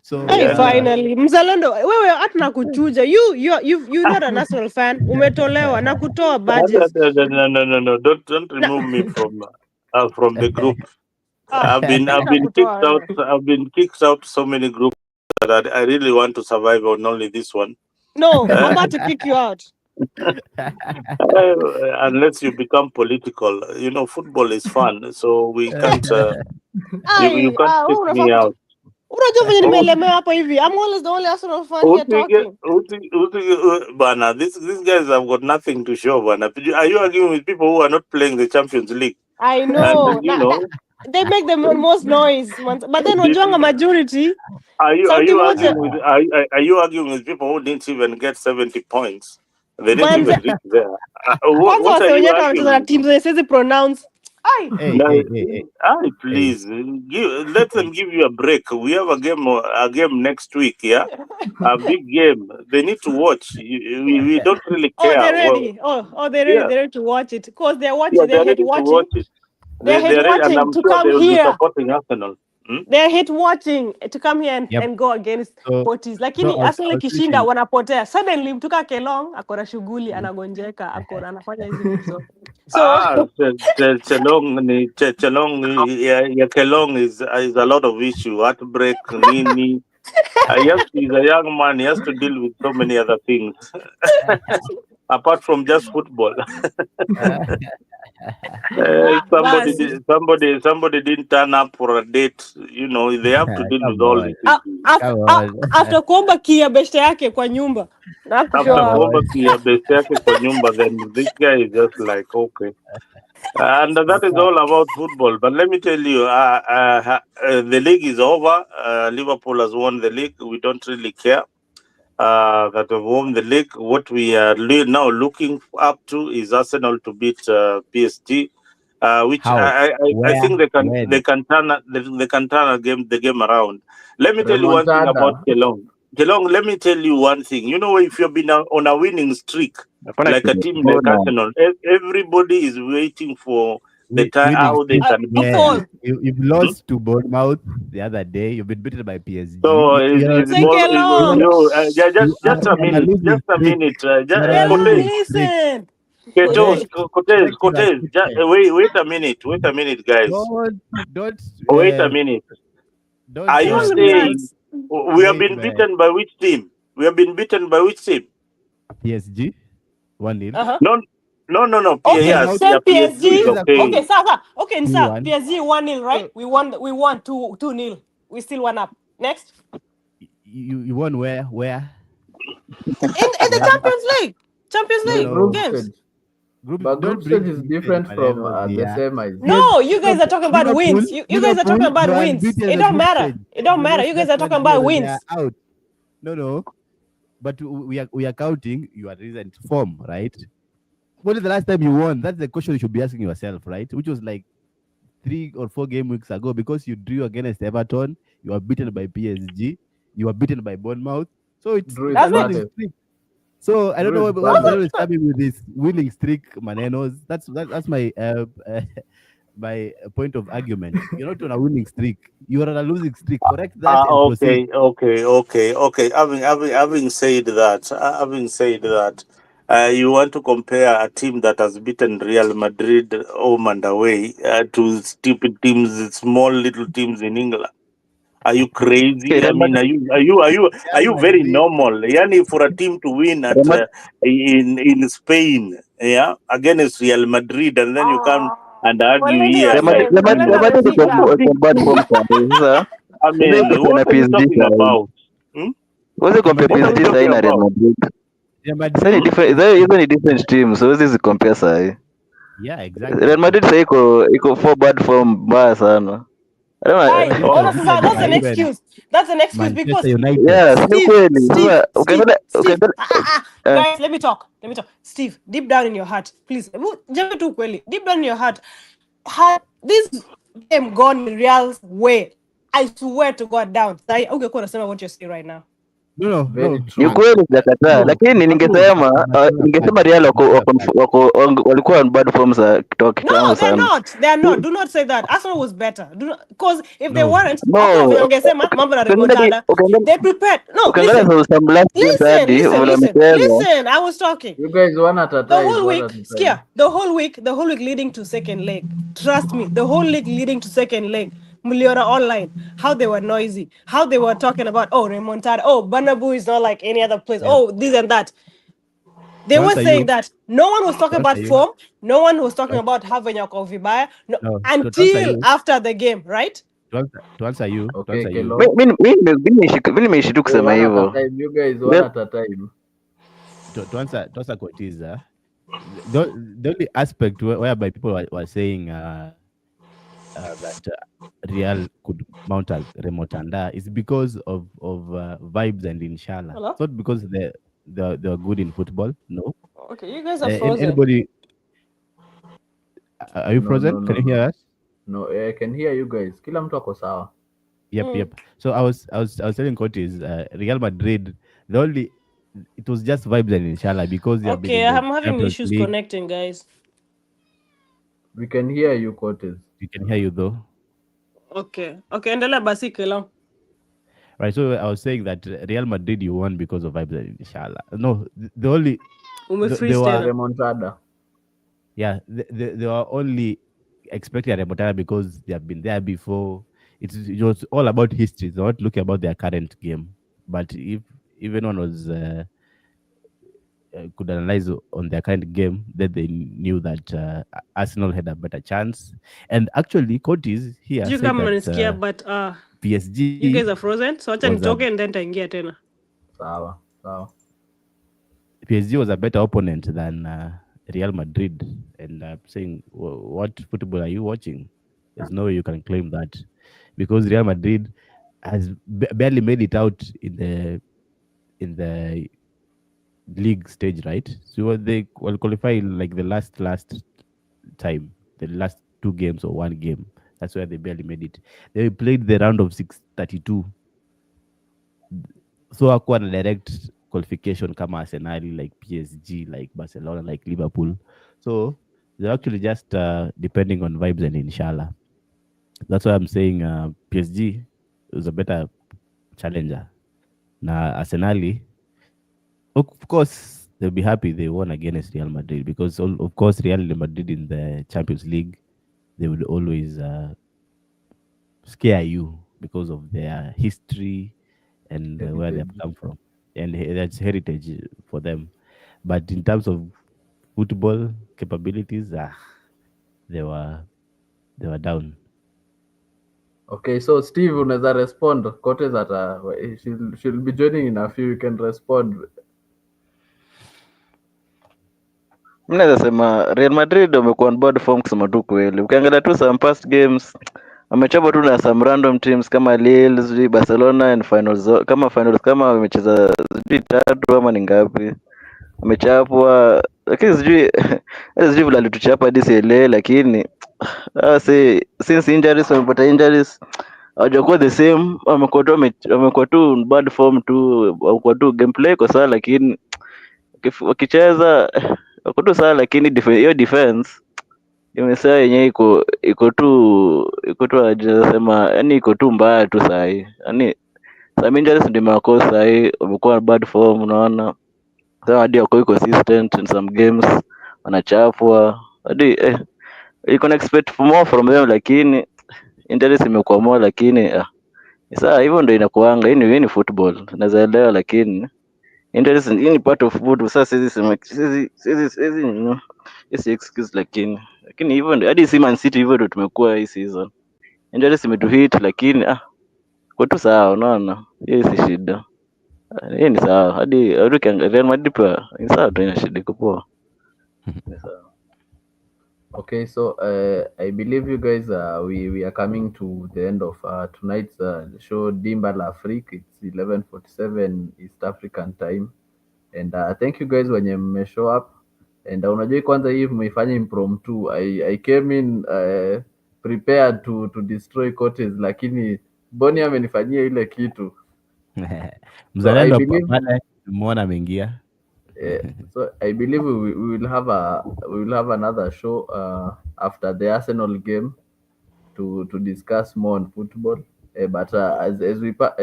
so Hey, finally mzalendo, wewe hata na kuchuja. You're not an Arsenal fan. Umetolewa na kutoa badges. No. Don't remove me from the group. I've been kicked out. I've been kicked out so many groups that I really want to survive on only this one. No, I'm about to kick you out. Unless you become political, football is fun, so we can't. You can't kick me out. Unajua venye nimelemewa hapa hivi. I'm always the only Arsenal fan here talking. Bana, these guys have got nothing to show, Bana. Are you arguing with people who are not playing the Champions League? I know. And, they make the most noise, but then Ojonga majority. Are you arguing with people who didn't even get 70 points? They didn't even reach there. What are you arguing? Teams they say they pronounce. Hey. Please let them give you a break. We have a game next week, yeah, a big game. They need to watch. We don't really care. Oh, they're ready. They're ready. Yeah. They're ready to watch it because they're watching. Yeah, they're ready watching. To watch it. They're watching and I'm to sure come they will here. Be supporting Arsenal. They're hit watching to come here and go against Portis. Lakini Arsenal kishinda wanapotea. Suddenly mtuka Kelong akona shughuli anagonjeka akona anafanya hizi vitu. So Kelong is a lot of issue. Heartbreak, Nini. He's a young man. He has to deal with so many other things apart from just football. Somebody didn't turn up for a date. They have to deal with all this. After kuomba kia beshte yake kwa nyumba. Then this guy is just like, okay. And that is all about football. But let me tell you, the league is over. Liverpool has won the league. We don't really care that we've won the league. What we are now looking up to is Arsenal to beat PSG, which I think they can turn the game around. Let me tell you one thing about Kelong. Kelong, let me tell you one thing. If you've been on a winning streak, like a team like Arsenal, everybody is waiting for the time how they can win. You've lost to Bournemouth the other day. You've been beaten by PSG. So just a minute. Listen. Cortez. Wait a minute, guys. Don't. Wait a minute. Are you saying we have been beaten by which team? PSG 1-0. No. PSG. Okay, Sasa. Okay, Nsa. PSG 1-0, right? We won 2-0. We still won up. Next. You won where? In the Champions League. Champions League games. But group stage is different from the semis. No, you guys are talking about wins. You guys are talking about wins. It don't matter. It don't matter. You guys are talking about wins. Out. No. But we are counting your recent form, right? When is the last time you won? That's the question you should be asking yourself, right? Which was like 3 or 4 game weeks ago, because you drew against Everton, you were beaten by PSG, you were beaten by Bournemouth. So it's winning streak. So I don't know what is coming with this winning streak, Manenos. That's my my point of argument. You're not on a winning streak. You are on a losing streak. Correct that. Okay. Having said that, you want to compare a team that has beaten Real Madrid home and away to stupid teams, small little teams in England? Are you crazy? I mean, are you very normal? Yani, for a team to win at in Spain, yeah, against Real Madrid, and then you come and argue here. Like, I mean, what are you talking about? What's the compare PSG side na Real Madrid? Hizo ni different teams, so hizi compare side. Yeah, exactly. Real Madrid sasa iko for bad form mbaya sana. That's an excuse. That's an excuse because guys, let me talk. Steve, deep down in your heart, please. Deep down in your heart, had this game gone the Real's way, I swear to God down. What you're saying right now. No. Ni kweli sijakataa, lakini ningesema Real walikuwa on bad form za kutoka kitambo sana. No, they're not. Do not say that. Arsenal was better. Because if they weren't, they prepared. No, listen. I was talking. You guys one at a time. The whole week leading to second leg. Trust me, the whole league leading to second leg. Muliora online, how they were noisy, how they were talking about, remontada, Banabu is not like any other place, this and that. They were saying that. No one was talking about form. No one was talking about having your coffee buyer until after the game, right? To answer you. Mimi nimeishi kusema hivyo. You guys one at a time. To answer what is the only aspect whereby people were saying that Real could mount a remontanda is because of vibes and inshallah. Hello? It's not because they're good in football. No. Okay, you guys are frozen. Anybody? Are you frozen? No, Can you hear us? No, I can hear you guys. Kila mtu ako sawa. Yep. So I was telling coaches, Real Madrid, it was just vibes and inshallah because I'm having issues connecting, guys. We can hear you, coaches. We can hear you though. Okay. Endelea basi Kelo. Right, so I was saying that Real Madrid you won because of vibes and inshallah. No, the only they were remontada. Yeah, they were only expecting a remontada because they have been there before. It was all about history. They're not looking about their current game. But if anyone was could analyze on their current game, then they knew that Arsenal had a better chance. And actually, Curtis here you said that but PSG. You guys are frozen, so acha nitoke and then taingia tena. Sawa. PSG was a better opponent than Real Madrid, and I'm saying, what football are you watching? There's no way you can claim that, because Real Madrid has barely made it out in the league stage, right? So they will qualify like the last time, the last 2 games or 1 game. That's where they barely made it. They played the round of 32. So hakuwa na direct qualification kama Arsenal, like PSG, like Barcelona, like Liverpool. So they're actually just depending on vibes and inshallah. That's why I'm saying PSG is a better challenger. Now Arsenal, of course, they'll be happy they won against Real Madrid, because of course Real Madrid in the Champions League, they would always scare you because of their history and where they've come from, and that's heritage for them. But in terms of football capabilities, they were down. Okay, so Steve, unaweza respond. Kote that she'll be joining in a few. You can respond. Mi naweza sema Real Madrid wamekuwa on bad form kusema tu kweli. Ukiangalia tu some past games wamechapa tu na some random teams kama Lille, sijui Barcelona and finals kama wamecheza sijui tatu ama ni ngapi. Wamechapwa lakini sijui hata sijui vile alituchapa hadi sielewi, lakini since injuries wamepata injuries hawajakuwa the same, wamekuwa tu in bad form tu, wamekuwa tu gameplay kwa sawa, lakini wakicheza wako tu sawa, lakini hiyo defense imesema yenyewe iko tu hajasema, yani iko tu mbaya tu sahi, yani some injuries ndio imewakosa sahi, wamekuwa bad form, unaona sasa hadi wako consistent in some games wanachapwa hadi you can expect for more from them, lakini injuries imekuwa more, lakini sasa hivyo ndio inakuanga. Hii ni football naweza elewa, lakini injuries hii ni part of football. Sasa siwezi excuse, lakini hivyo ndio hadi si Man City hivyo ndio tumekuwa hii season, injuries imetuhit, lakini kwa tu sawa, unaona hiyo si shida, hii ni sawa. Hadi Real Madrid pia ni sawa tu, ina shida, iko poa. Ni sawa. Okay, so I believe you guys we are coming to the end of tonight's show Dimba la Afrique. It's 11:47 East African time, and thank you guys wenye mmeshow up, and unajua kwanza hii mmeifanya impromptu. I came in prepared to destroy Cotes, lakini Boni amenifanyia ile kitu. Mzalendo pale muona ameingia. So I believe we will have another show after the Arsenal game to discuss more on football. But as we part,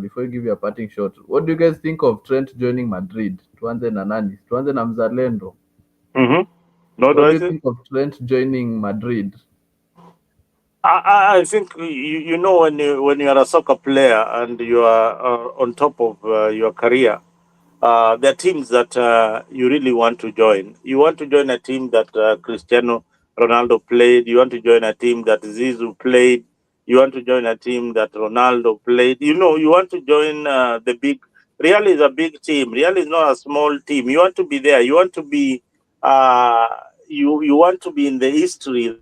before you give your parting shot, what do you guys think of Trent joining Madrid? Tuanze na nani? Tuanze na Mzalendo. What do you think of Trent joining Madrid? I think you know when you are a soccer player and you are on top of your career, there are teams that you really want to join. You want to join a team that Cristiano Ronaldo played. You want to join a team that Zizou played. You want to join a team that Ronaldo played. You know, you want to join the big. Real is a big team. Real is not a small team. You want to be there. You want to be. You want to be in the history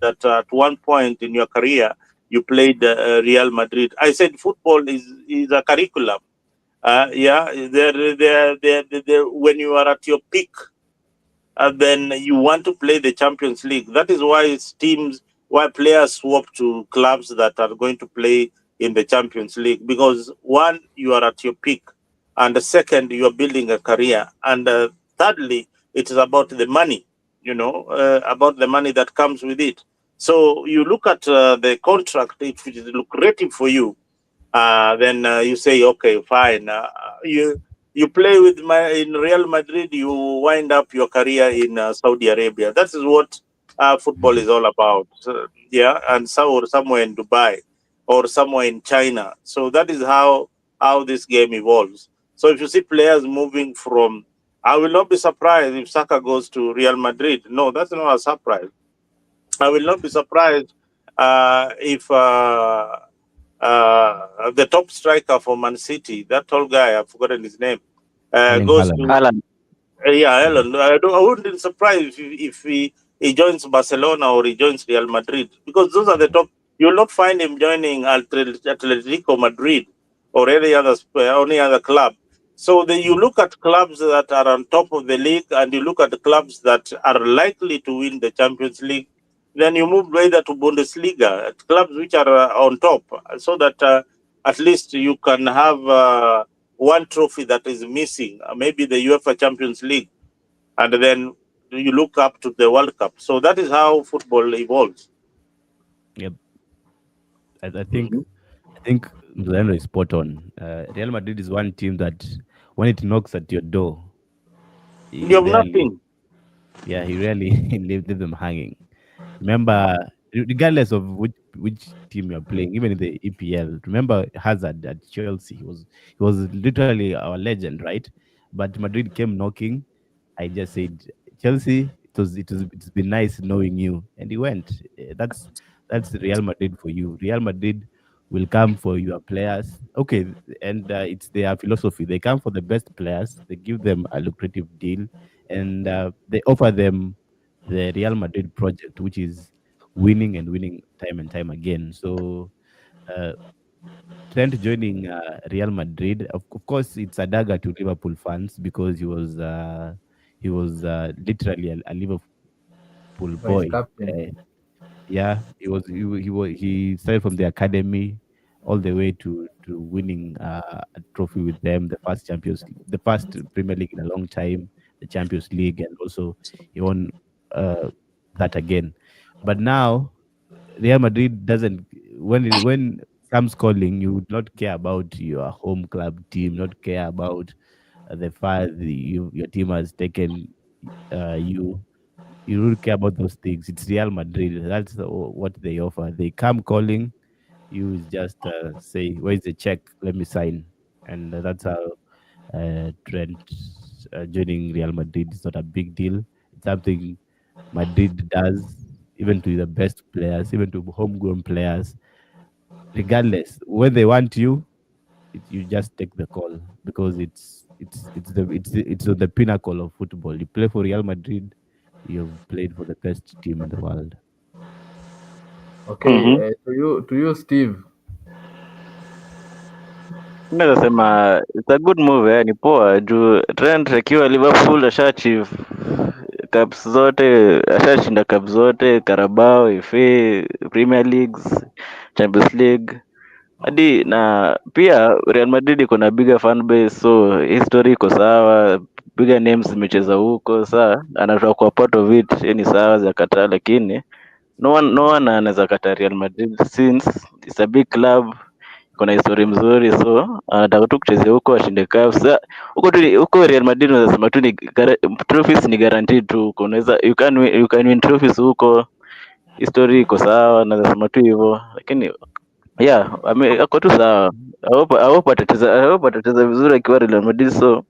that at one point in your career you played Real Madrid. I said football is a curriculum. When you are at your peak, then you want to play the Champions League. That is why players swap to clubs that are going to play in the Champions League. Because one, you are at your peak, and the second, you are building a career, and thirdly, it is about the money. About the money that comes with it. So you look at the contract. If it is lucrative for you, then you say, okay, fine. You play in Real Madrid, you wind up your career in Saudi Arabia. That is what football is all about. And or somewhere in Dubai or somewhere in China. So that is how this game evolves. So if you see players moving from, I will not be surprised if Saka goes to Real Madrid. No, that's not a surprise. I will not be surprised if the top striker for Man City, that tall guy, I've forgotten his name, goes to Haaland. Haaland. I wouldn't be surprised if he joins Barcelona or he joins Real Madrid, because those are the top. You'll not find him joining Atletico Madrid or any other club. So you look at clubs that are on top of the league, and you look at the clubs that are likely to win the Champions League. Then you move either to Bundesliga, clubs which are on top, so that at least you can have one trophy that is missing, maybe the UEFA Champions League, and then you look up to the World Cup. So that is how football evolves. Yep. I think Mzalendo is spot on. Real Madrid is one team that when it knocks at your door, You have nothing. Yeah, he really leaves them hanging. Remember, regardless of which team you're playing, even in the EPL, remember Hazard at Chelsea. He was literally our legend, right? But Madrid came knocking. I just said, Chelsea, it's been nice knowing you, and he went. That's Real Madrid for you. Real Madrid will come for your players. Okay, and it's their philosophy. They come for the best players. They give them a lucrative deal, and they offer them the Real Madrid project, which is winning and winning time and time again. So uh, Trent joining Real Madrid, of course, it's a dagger to Liverpool fans because he was literally a Liverpool Vice boy. captain. Yeah, he started from the academy all the way to winning a trophy with them, the first Premier League in a long time, the Champions League, and also he won uh, that again. But now Real Madrid doesn't. When comes calling, you would not care about your home club team, not care about the fact that your team has taken you. You don't care about those things. It's Real Madrid. That's what they offer. They come calling. You is just say, "Where's the check? Let me sign." And that's how Trent joining Real Madrid is not a big deal. It's something Madrid does, even to the best players, even to homegrown players. Regardless, when they want you, you just take the call because it's on the pinnacle of football. You play for Real Madrid, you've played for the best team in the world. Okay, to you, Steve. Naweza sema it's a good move ni poa juu Trent akiwa Liverpool ashaachieve cups zote, ashashinda cups zote, Carabao, FA, Premier Leagues, Champions League hadi na pia Real Madrid iko na bigger fan base, so history iko sawa, bigger names zimecheza huko, saa anatoka kwa part of it, ni sawa za kataa, lakini no one anaweza kataa Real Madrid since it's a big club, iko na history mzuri, so anataka tu kuchezea huko ashinde cups. Huko Real Madrid unaweza sema tu ni trophies ni guaranteed tu huko, unaweza you can win trophies huko, history iko sawa, naweza sema tu hivyo, lakini yeah, ako tu sawa. I hope atacheza vizuri akiwa Real Madrid, so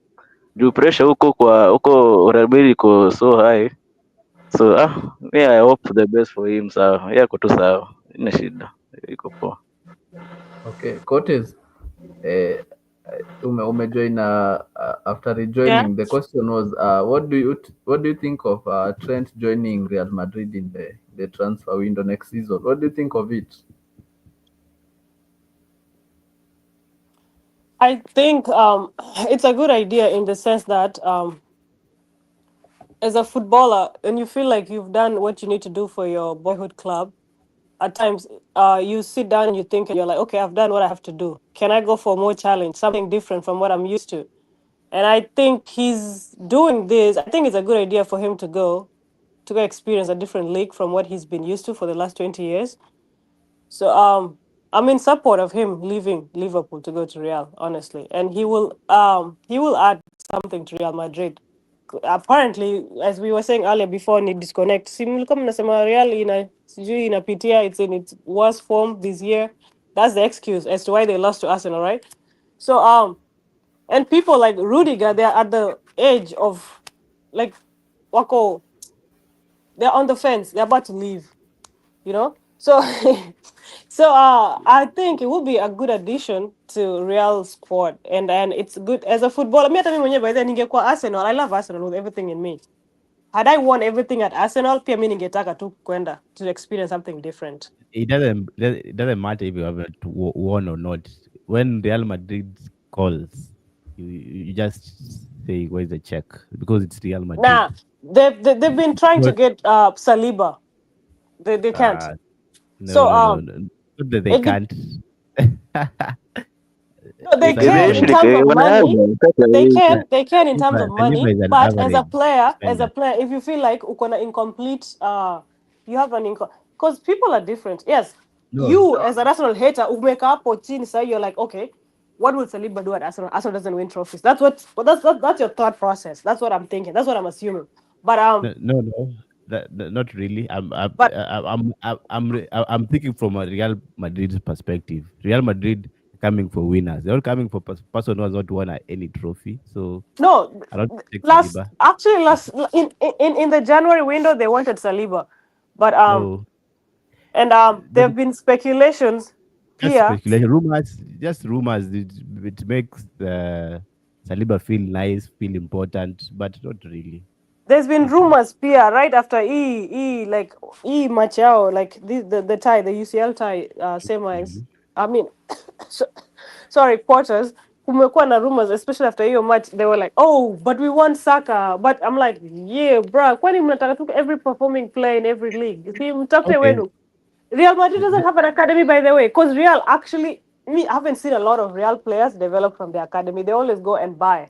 juu pressure huko Real Madrid iko so high, so yeah, I hope the best for him. Sawa, yeah, ako tu sawa, ina shida, iko poa. Okay, Cortez. Eh, umejoin after Yeah. rejoining. The question was, what do you think of Trent joining Real Madrid in the transfer window next season? What do you think of it? I think it's a good idea in the sense that as a footballer, and you feel like you've done what you need to do for your boyhood club, at times you sit down and you think and you're like, okay, I've done what I have to do. Can I go for more challenge, something different from what I'm used to? And I think he's doing this. I think it's a good idea for him to go experience a different league from what he's been used to for the last 20 years. So I'm in support of him leaving Liverpool to go to Real, honestly. And he will add something to Real Madrid. Apparently, as we were saying earlier before ni disconnect. Si mlikuwa mnasema Real sijui inapitia, it's in its worst form this year. That's the excuse as to why they lost to Arsenal, right? So and people like Rudiger, they're at the edge of like wako, they're on the fence, they're about to leave, you know? So so I think it would be a good addition to Real squad, and it's good as a footballer. Me hata mimi mwenyewe by then ningekuwa Arsenal. I love Arsenal with everything in me. Had I won everything at Arsenal, pia mimi ningetaka tu kwenda to experience something different. It doesn't matter if you have won or not. When Real Madrid calls, you just say, "Where's the check?" Because it's Real Madrid. Nah, they've been trying to get Saliba. They can't. No, So no. Not that they it de- can't. no, they They can in actually terms of money. They wanaweza can they can in terms of Saliba money, is an but average as a defender. player, if you feel like ukona incomplete, you have an income because people are different. Yes, No, you as an Arsenal hater, umeka hapo chini, so you're like, okay, what will Saliba do at Arsenal? Arsenal doesn't win trophies. That's your thought process. That's what I'm thinking. That's what I'm assuming. But no. Not really. but I'm thinking from a Real Madrid perspective. Real Madrid coming for winners. They're all coming for person who has not won any trophy. So no, I don't take last Saliba. actually last in the January window they wanted Saliba, but No, and there but have been speculations just here. speculation, rumors, just rumors. It makes Saliba feel nice, feel important, but not really. There's been rumors, Pia, right after Machao, like the tie, the UCL tie, semis. I mean, so, sorry, quarters. Kumekuwa na rumors, especially after hiyo match. They were like, "Oh, but we want Saka." But I'm like, "Yeah, bro. Kwani mnataka tu every performing player in every league? See, mtafute Okay. wenu." Real Madrid doesn't have an academy, by the way, because Real actually, I haven't seen a lot of Real players develop from the academy. They always go and buy.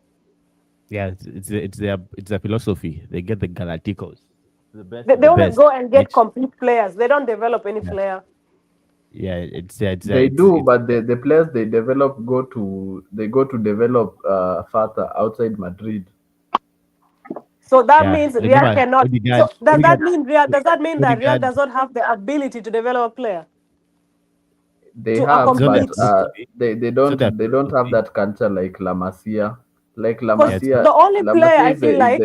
Yeah, it's their philosophy. They get the Galacticos, the best They, of they the always best. go and get Which, complete players. They don't develop any yeah, player. yeah, They do, it's but the players they develop go to develop further outside Madrid. So that yeah. means Real Remember cannot. So Odegaard, does that Odegaard, mean Real? Does that mean that Real Odegaard. does not have the ability to develop a player They to have, It's not their but complete? philosophy. they It's not their don't have philosophy. that culture like La Masia. Like La Yeah, Because it's not. Masia, the only La player Masia I feel like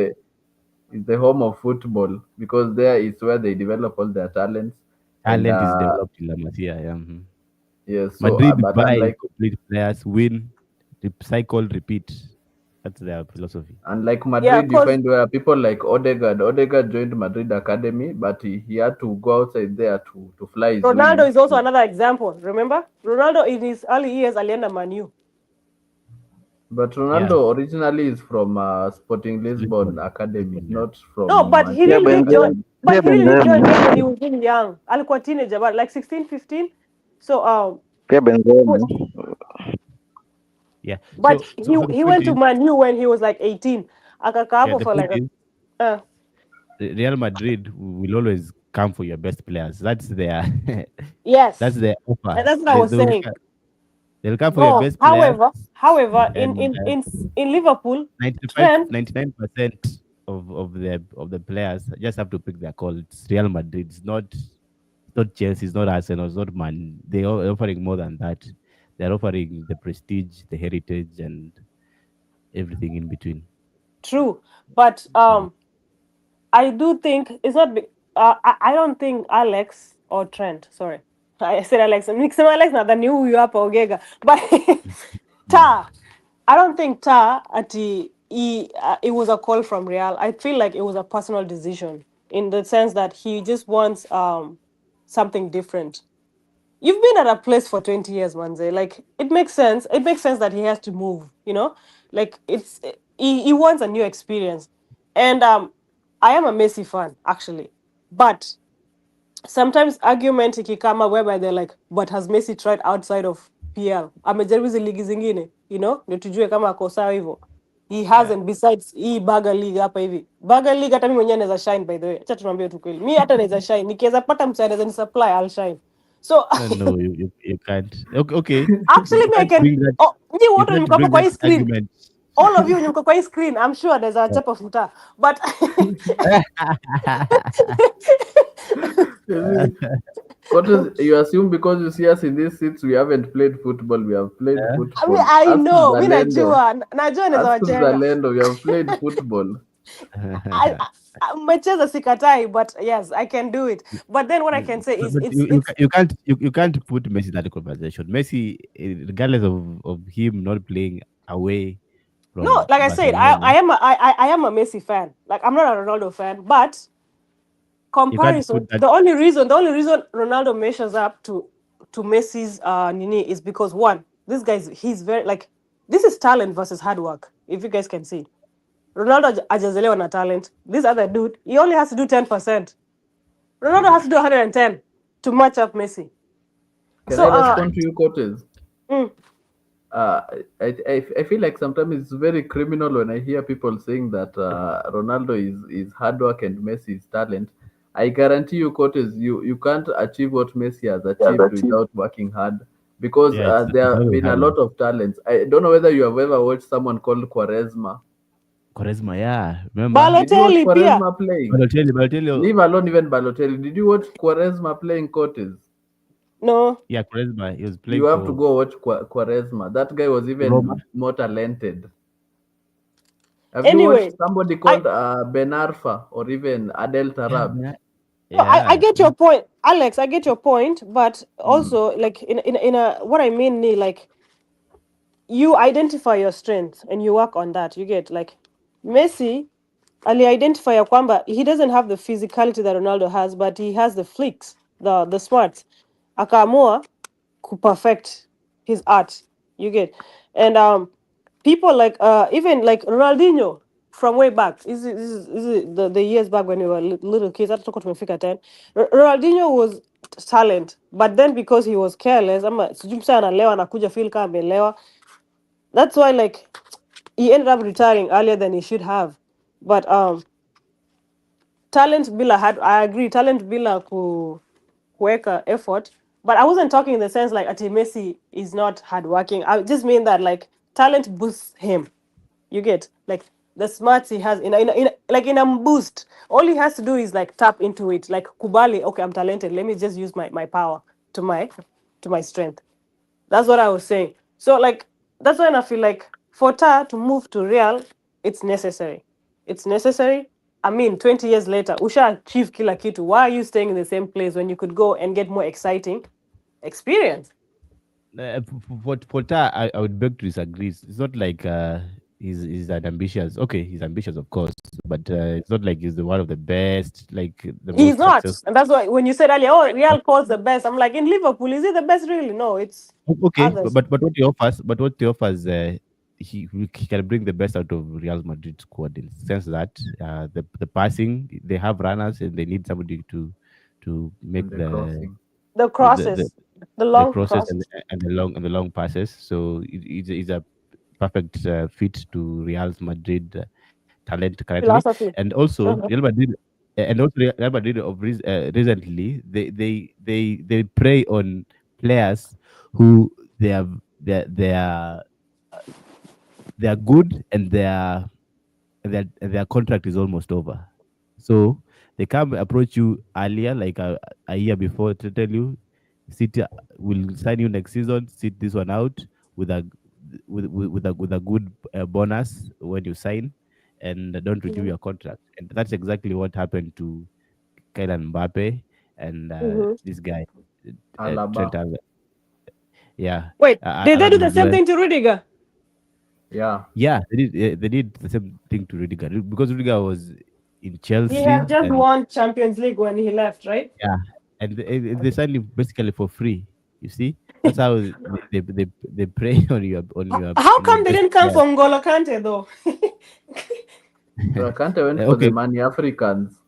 is the home of football because there is where they develop all their talents. And Talent is developed in La Masia. Yeah. yeah, so Madrid but buy complete players, win, recycle, repeat. That's their philosophy. unlike yeah, Madrid, you because find where people like Odegaard. Odegaard joined Madrid Academy, but he had to go outside there to fly his Ronaldo wings. is also another example. Remember, Ronaldo in his early years alienda Man U. But Yeah, Ronaldo originally is from Sporting Lisbon Lisbon, Academy, Lisbon. Yeah. not No, from but he Pia really Manchester did join. Benzema. Academy. But Pia he really did join Benzema. them when he was really young. Alikuwa teenager, but like 16, 15. So Pia Benzema. Yeah. but So the he point went to is, Man U when he was like 18. Akakaa yeah, hapo the for point like is, uh, Real Madrid will always come for your best players. That's their that's yes. their offer. And that's what I was They'll, saying. they'll come for your No, best players, however, and in Liverpool, 95, Trent, 99% of the players just have to pick their call. It's Real Madrid. It's not Chelsea. It's not Arsenal. It's not Man. They're offering more than that. They're offering the prestige, the heritage, and everything in between. true, but Mm. I do think it's not. I don't think Alex or Trent. Sorry, I said Alex. Nikisema Alex nadhani huyu hapa Ogega, but Mm. Ta. I don't think Ta it was a call from Real. I feel like it was a personal decision in the sense that he just wants something different. You've been at a place for 20 years, Manze. Like it makes sense. It makes sense that he has to move, you know? Like he wants a new experience. And I am a Messi fan, actually. But sometimes argument ikikama whereby they're like, but has Messi tried outside of PL? Amejaribu hizi ligi zingine, you know? Ndio tujue kama ako sawa hivyo. He Yeah. hasn't besides hii Burger League hapa hivi. Burger League hata mimi mwenyewe naweza shine by the way. Acha tunaambie tu kweli. Mimi hata naweza shine. Nikiweza pata mtu anaweza ni supply, I'll shine. So No, you can't. Okay. actually, You me I can't can. bring that. Oh, you You want to can't mko bring kwa that hii screen. argument. All of you mko kwa hii screen. I'm sure there's a chap of mta. But What you assume because you see us in these seats, we haven't played football. We have played Yeah. I mean, football. I Ask know. Mimi Zalendo. najua naweza Ask wachenga. Zalendo. We have played football. Mmecheza sikatai, but yes, I can do it. But then what I can say is But it's you can't put Messi in that conversation. Messi, regardless of him not playing away no, from like I said, Barcelona, I am a Messi fan. Like I'm not a Ronaldo fan, but you can't comparison, put that. the only reason Ronaldo measures up to Messi's Nini is because one, this guy's he's very like this is talent versus hard work. If you guys can see, Ronaldo ajazelewa na talent. This other dude, he only has to do 10%. Ronaldo has to do 110 to match up Messi. Can So I respond to you, Cortez? mm, Uh, I feel like sometimes it's very criminal when I hear people saying that Ronaldo is hard work and Messi is talent. I guarantee you, Cortez, you can't achieve what Messi has achieved without working hard because Yeah, it's there have always been a hard. lot of talents. I don't know whether you have ever watched someone called Quaresma. Quaresma, yeah. Remember? Did you watch Balotelli pia. Quaresma playing? Balotelli. Leave alone even Balotelli. Did you watch Quaresma playing, Cortez? No. Yeah, Quaresma. He was playing You have to for go watch Quaresma. That guy was even Roma. more talented. Have you Anyway, watched somebody I called Ben Arfa or even Adel Tarab? Yeah. no, I Yeah. get your point, Alex. I get your point, but Mm. also like in a what I mean, like you identify your strengths and you work on that. You get like Messi. ali-identify ya kwamba he doesn't have the physicality that Ronaldo has, but he has the flicks, the smarts. Akaamua perfect his art. You get, and people like even like Ronaldinho from way back. Is the years back when we were little kids? Hata tuko tumefika 10. Ronaldinho was talent, but then because he was careless, ama sijui msa analewa anakuja feel kama amelewa. That's why like he ended up retiring earlier than he should have. But talent bila I agree, talent bila kuweka effort. But I wasn't talking in the sense like Ati Messi is not hardworking. I just mean that like talent boosts him. You get like the smarts he has in a boost. All he has to do is like tap into it. Like kubali, okay, I'm talented. Let me just use my power to my strength. That's what I was saying. So like that's when I feel like for Ta to move to Real, it's necessary. It's necessary. I mean, 20 years later, Usha achieve kila kitu. Why are you staying in the same place when you could go and get more exciting experience? For Ta, I would beg to disagree. It's not like he's that ambitious. Okay, he's ambitious, of course, but it's not like he's the one of the best, like the He's most not. successful. And that's why when you said earlier, oh, Real calls the best. I'm like, in Liverpool, is he the best really? No, it's Okay, others. but what he offers, he can bring the best out of Real Madrid squad in the sense that the passing, they have runners and they need somebody to make the crosses, the long crosses crosses. and the long passes. So it's a perfect fit to Real Madrid talent currently, Philosophy. and also Real Madrid. Real Madrid of recently, they prey on players who they are good and their contract is almost over. So they come approach you earlier, like a year before, to tell you, City will sign you next season. Sit this one out with a good bonus when you sign, and don't renew your contract. And that's exactly what happened to Kylian Mbappe and this guy Trent. Yeah. Wait, did they do the same thing to Rudiger? Yeah, they did the same thing to Rudiger because Rudiger was in Chelsea. He had just won Champions League when he left, right? Yeah, and they signed him basically for free. You see, that's how they prey on your How come they didn't come for N'Golo Kante though? Kante went for the money, Africans.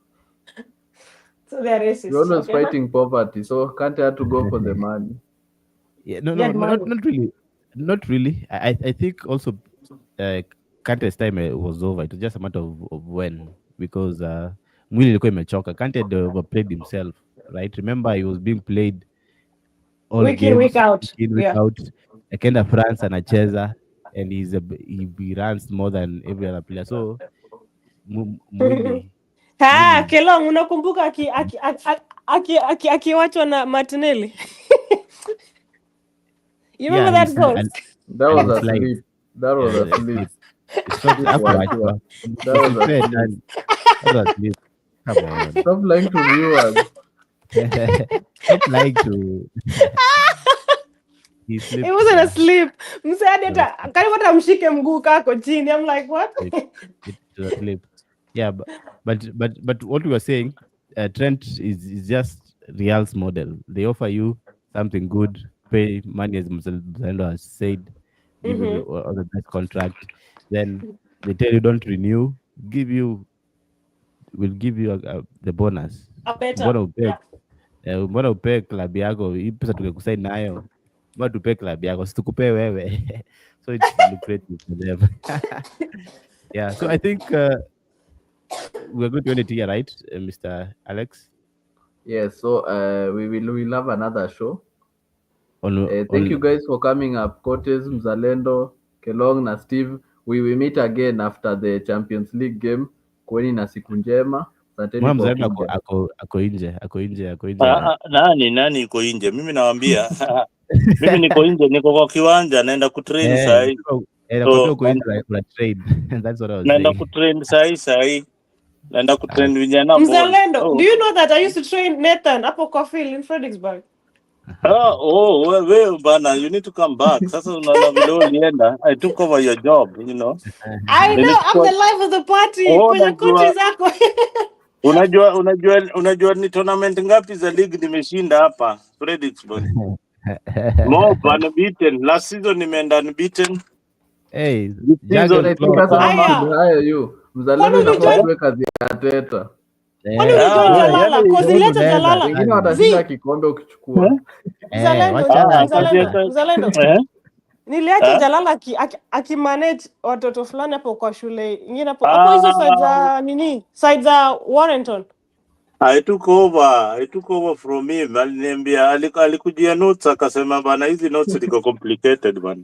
So they are racist. You're always fighting poverty, so Kante had to go for the money. Yeah, not really. I think also Kante's time was over. It was just a matter of when, because mwili ilikuwa imechoka. Kante had overplayed himself, right? Remember, he was being played all week games, in, week out. out. Akaenda France anacheza, and he runs more than every other player. So mwili Kelong, unakumbuka akiwachwa na Martinelli? You remember that goal? That was a sleep. That was a sleep. That was a sleep. Come on. Stop lying to viewers. Stop lying to. It wasn't a sleep. Msaada karibu hata mshike mguu kako chini. I'm like, what? It was a sleep. Yeah, but what we were saying, Trent is just Real's model. They offer you something good, pay money, as Mzalendo has said, give you the best contract. Then they tell you don't renew, will give you the bonus. Mbona upe club yako hii pesa tukikusaini nayo, mbona tupe club yako situkupe wewe? So it's lucrative for them. Yeah, so I think we're going to end it here, right, Mr. Alex? Yes, so we'll have another show. Thank you guys for coming up. Cortez, Mzalendo, Kelong na Steve. We will meet again after the Champions League game. Kweni na siku njema. Ako nje. Nani iko nje? Mimi nawaambia mimi niko nje, niko kwa kiwanja naenda kutrain saa hii. That's what I was naenda kutrain saa hii. Naenda kutrain vijana. Mzalendo, do you know that I used to train Nathan hapo kwa field in Fredericksburg? Well, bana, you need to come back. Sasa unaona vile ulienda. I took over your job, you know. I know, I'm the life of the party. Kwenye country zako. Unajua ni tournament ngapi za league nimeshinda hapa Fredericksburg? More unbeaten. Last season nimeenda unbeaten. Hey, This season I think hata haya you. Mzalendo inafaa tuwe kazi ya Teta. Kwani ulijoin Jalala? Cause ileta Jalala. Wengine watashinda kikombe ukichukua. Mzalendo. Niliacha Jalala akimanage watoto fulani hapo kwa shule ingine hapo hizo side za nini? Side za Warrenton. I took over from him. Aliniambia alikujia notes akasema bana hizi notes ziko complicated bana.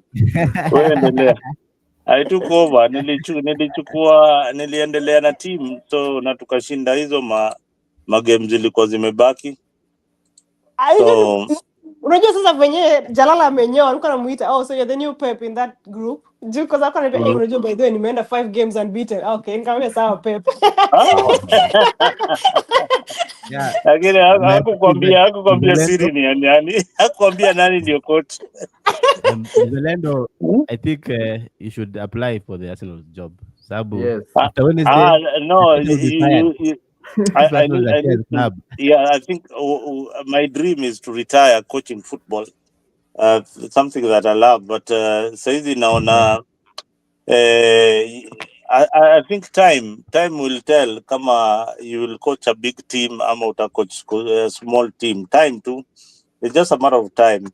Wewe endelea. I took over, niliendelea na team so na tukashinda hizo ma games zilikuwa zimebaki. So unajua sasa venye Jalala amenyoa alikuwa anamuita so you're the new Pep in that group. Juu kwa sababu ananiambia unajua by the way nimeenda 5 games unbeaten. Okay, nikamwambia sawa Pep. Lakini hakukwambia siri ni nani? Hakukwambia nani ndio coach. Zalendo, I think you should apply for the Arsenal job. Sabu. Yes. After Wednesday. No, I think my dream is to retire coaching football. Something that I love, but saizi naona I think time will tell kama you will coach a big team ama uta coach a small team. Time too. It's just a matter of time.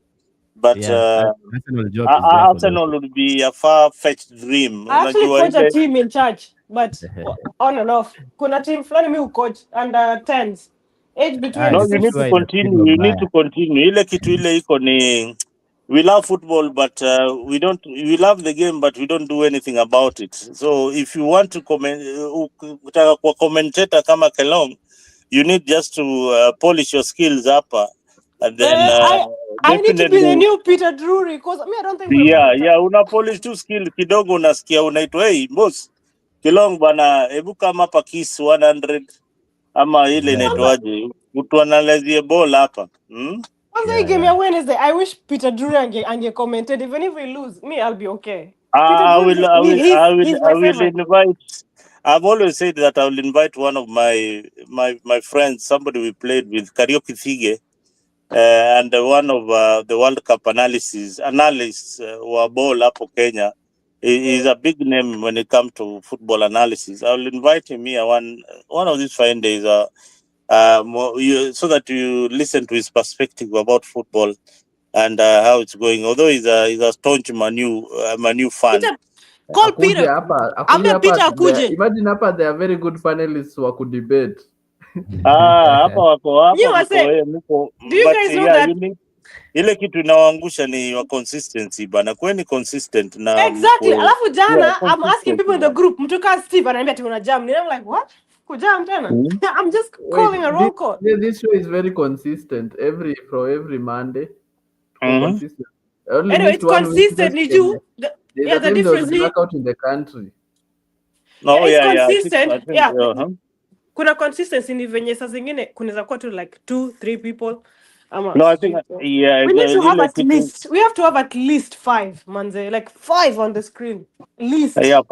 But Arsenal would be a far-fetched dream. I actually coach a team in church, but on and off. Kuna team fulani mi coach under 10s. Age between you need to continue. You need to continue. Ile kitu ile iko ni we love football, but we love the game, but we don't do anything about it. So if you want to commentator kama Kelong, you need just to polish your skills up. And then I need to be the new Peter Drury because I don't think una polish tu skill kidogo unasikia unaitwa hey boss Kelong bana hebu kama hapa kiss 100 ama ile inaitwaje utuanalizie ball hapa Kwanza hii game ya Wednesday, I wish Peter Drury ange commented. Even if we lose, me I'll be okay. I will invite. I've always said that I will invite one of my friends, somebody we played with, Karaoke Thige, and one of the World Cup analysts who are ball up Kenya. He's a big name when it comes to football analysis. I will invite him here one of these fine days. So that you listen to his perspective about football and how it's going. Although he's a staunch Manu fan. Call Peter. Peter akuje. Imagine hapa they are very good panelists who could debate. Hapa wako. Do you guys know that? Ile kitu inawaangusha ni wa consistency bana. Kweni consistent na exactly. Alafu jana I'm asking people in the group. Mtuka Steve ananiambia tuna jam. I'm like what? Kujam tena. I'm just calling a roll call. This show is very consistent every Monday. Consistent. Anyway, it's consistent. The difference is out in the country. No, it's consistent. Kuna consistency ni venye saa zingine kunaweza kuwa tu like 2-3 people. No, I think we need to have at least. We have to have at least 5, manze. Like 5 on the screen. At least. 5.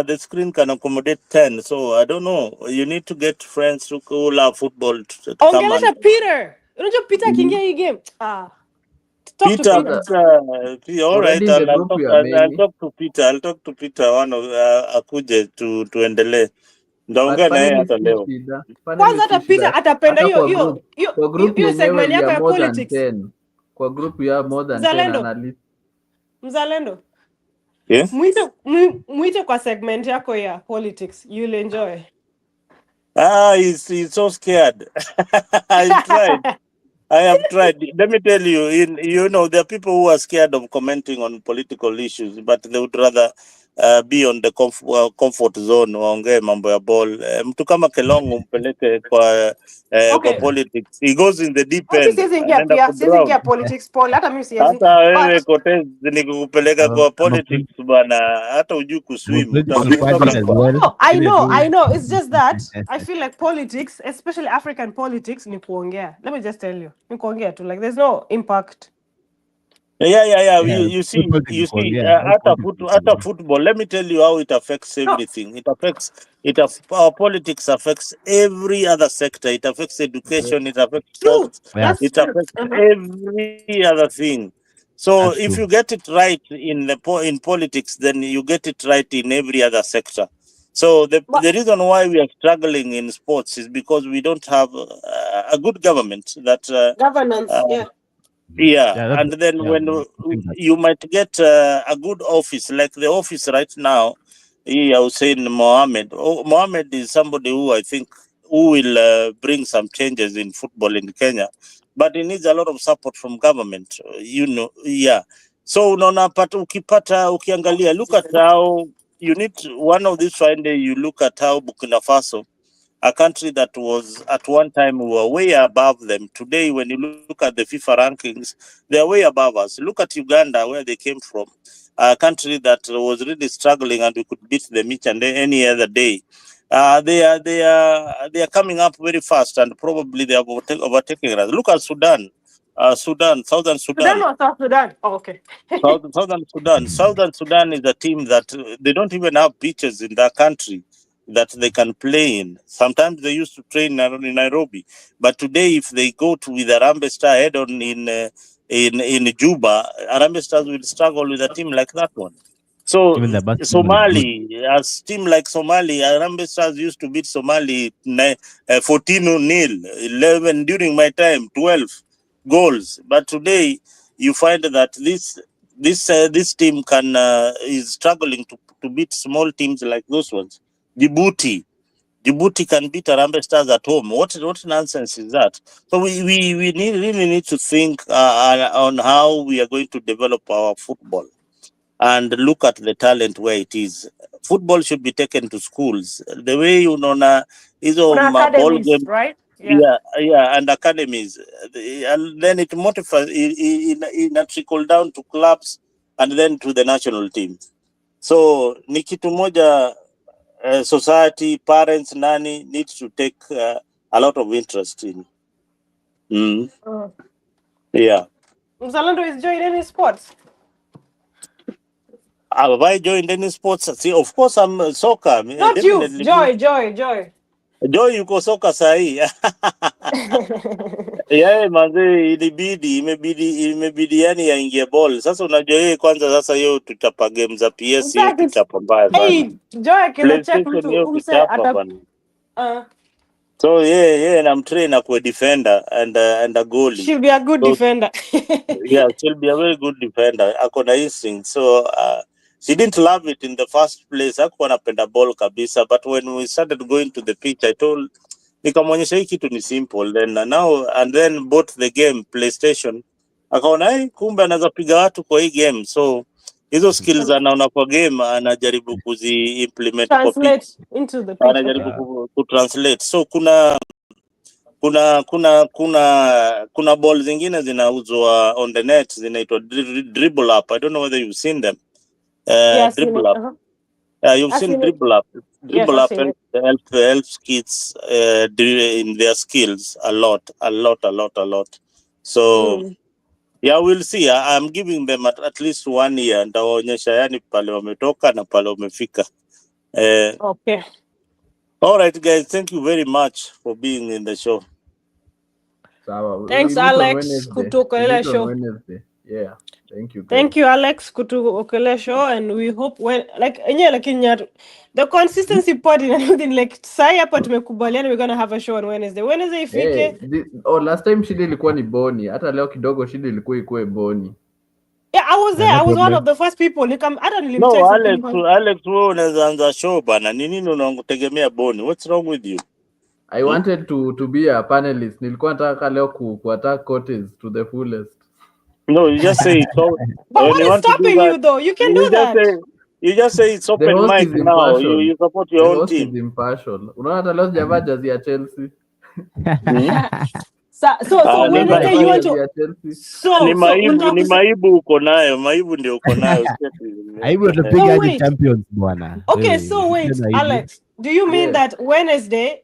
The screen can accommodate 10. So I don't know. You need to get friends who love football to come. Ongelesha Peter. Unajua Peter akiingia hii game. Peter. All right. I'll talk to Peter. I'll talk to Peter akuje tuendelee. Ndaongea naye hata leo. Kwanza hata Peter atapenda hiyo segment yako ya politics. Kwa group ya more than 10 analysts. Mzalendo. Yes. Mwite kwa segment yako ya politics. You'll enjoy. He's so scared. I have tried. Let me tell you, there are people who are scared of commenting on political issues, but they would rather be on the comfort zone, waongee mambo ya ball. Mtu kama Kelong umpeleke kwa politics, he goes in the deep end, anaenda siwezi politics Paul, hata mimi siwezi. Hata wewe Cortez nikikupeleka kwa politics bana, hata ujui kuswim. I know. It's just that I feel like politics, especially African politics, ni kuongea. Let me just tell you, ni kuongea tu. Like there's no impact. Yeah. You see, after football, let me tell you how it affects everything. Our politics affects every other sector. It affects education. It affects sports. It affects every other thing. So if you get it right in politics, then you get it right in every other sector. So the reason why we are struggling in sports is because we don't have a good government that governance. Yeah, and then when you might get a good office, like the office right now, I was saying Mohammed. Mohammed is somebody who I think who will bring some changes in football in Kenya, but he needs a lot of support from government. So ukiangalia, look at how you need one of these Friday. You look at how Burkina Faso, a country that was at one time we were way above them. Today, when you look at the FIFA rankings, they are way above us. Look at Uganda, where they came from, a country that was really struggling, and we could beat them each and any other day. They are coming up very fast, and probably they are overtaking us. Look at Sudan. Southern Sudan. Sudan or South Sudan? Oh, okay. Southern Sudan. Southern Sudan is a team that they don't even have beaches in that country that they can play in. Sometimes they used to train in Nairobi, but today if they go to with Harambee Star head on in Juba, Harambee Stars will struggle with a team like that one. So Somali, as team like Somali, Harambee Stars used to beat Somali 14-0, 11 during my time, 12 goals. But today you find that this team is struggling to beat small teams like those ones. Djibouti can beat Harambee Stars at home. What nonsense is that? So we really need to think on how we are going to develop our football and look at the talent where it is. Football should be taken to schools. The way you know is ball game, right? Yeah, and academies, and then it motivates in trickle down to clubs and then to the national team. So ni kitu moja. Society, parents, nani needs to take a lot of interest in. Yeah. Mzalendo is joining any sports? Have I joined any sports? See, of course, I'm soccer. Not definitely you. Joy. Joy, yuko soccer sahi. Yeah, manze, imebidi yani yaingie ball. Sasa unajua yeye kwanza, sasa yeye tutapa game za PS hiyo tutapa mbaya bana. Hey, Joy kila check mtu umse ata So yeah, I'm trained as a defender and a goalie. She'll be a good defender. Yeah, she'll be a very good defender. Akona instinct. So she didn't love it in the first place. Hakuwa anapenda ball kabisa, but when we started going to the pitch, I told nikamwonyesha hii kitu ni simple. Then bought the game PlayStation. Akaona kumbe anaweza piga watu kwa hii game. So hizo skills anaona kwa game anajaribu kuzi-implement kwa pitch. Into the pitch. Anajaribu kutranslate. So kuna ball zingine zinauzwa on the net zinaitwa dribble up. I don't know whether you've seen them. Yes, dribble up. You've seen dribble up. Dribble up helps kids in their skills a lot. So yeah, we'll see. I'm giving them at least 1 year. Ndawaonyesha yani pale wametoka na pale wamefika. Okay. All right, guys. Thank you very much for being in the show. Thanks, Alex. Kutuokolea show. Yeah. Thank you. Guys. Thank you, Alex. Kutuokolea show, and we hope the consistency part and everything. Like sai hapa tumekubaliana we're gonna have a show on Wednesday. Wednesday ifike. Last time shida ilikuwa ni Boni. Hata leo kidogo shida ilikuwa ikuwe Boni. Yeah, I was there. I was one of the first people. No, Alex, wewe unaweza anza show bana. Ni nini unategemea Boni? What's wrong with you? I wanted to be a panelist. Nilikuwa nataka leo ku-attack Cortez to the fullest. No, you just say so. But what is stopping you though? You can do that. You just say it's The open host mic is now. impartial. You support The your own host is team. impartial. Unaona hata leo sijavaa jazi ya Chelsea. So Ni Wednesday you want to ni maibu uko nayo. Maibu ndio uko nayo. Aibu tunapiga hadi champions bwana. Okay, so wait, Alex, do you mean that Wednesday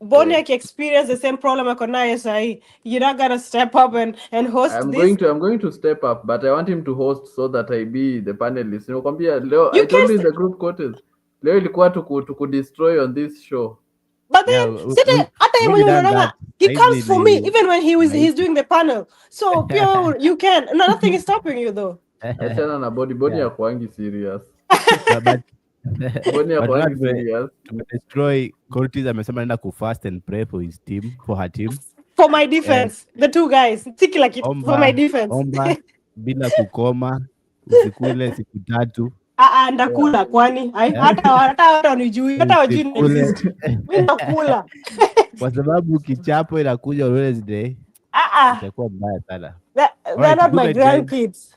Boniek experience the same problem Akonayo say you're not gonna step up and host I'm this? going to step up, but I want him to host so that I be the panelist. Nimekwambia leo, You I told you in can't the group quotas. Leo ilikuwa to destroy on this show. But then he comes for me even when he's doing the panel. So pure you can. No, nothing is stopping you though. Achana na body ya kwangi serious. But Boni ya kwangi serious. To destroy Curtis amesema naenda ku fast and pray for his team, for her team. For my defense, the two guys. For my defense. Omba bila kukoma, usikule siku 3. Ndakula kwani hata wanijui hata wajui mimi nakula kwa sababu kichapo inakuja Wednesday itakuwa mbaya sana. They're not my grandkids.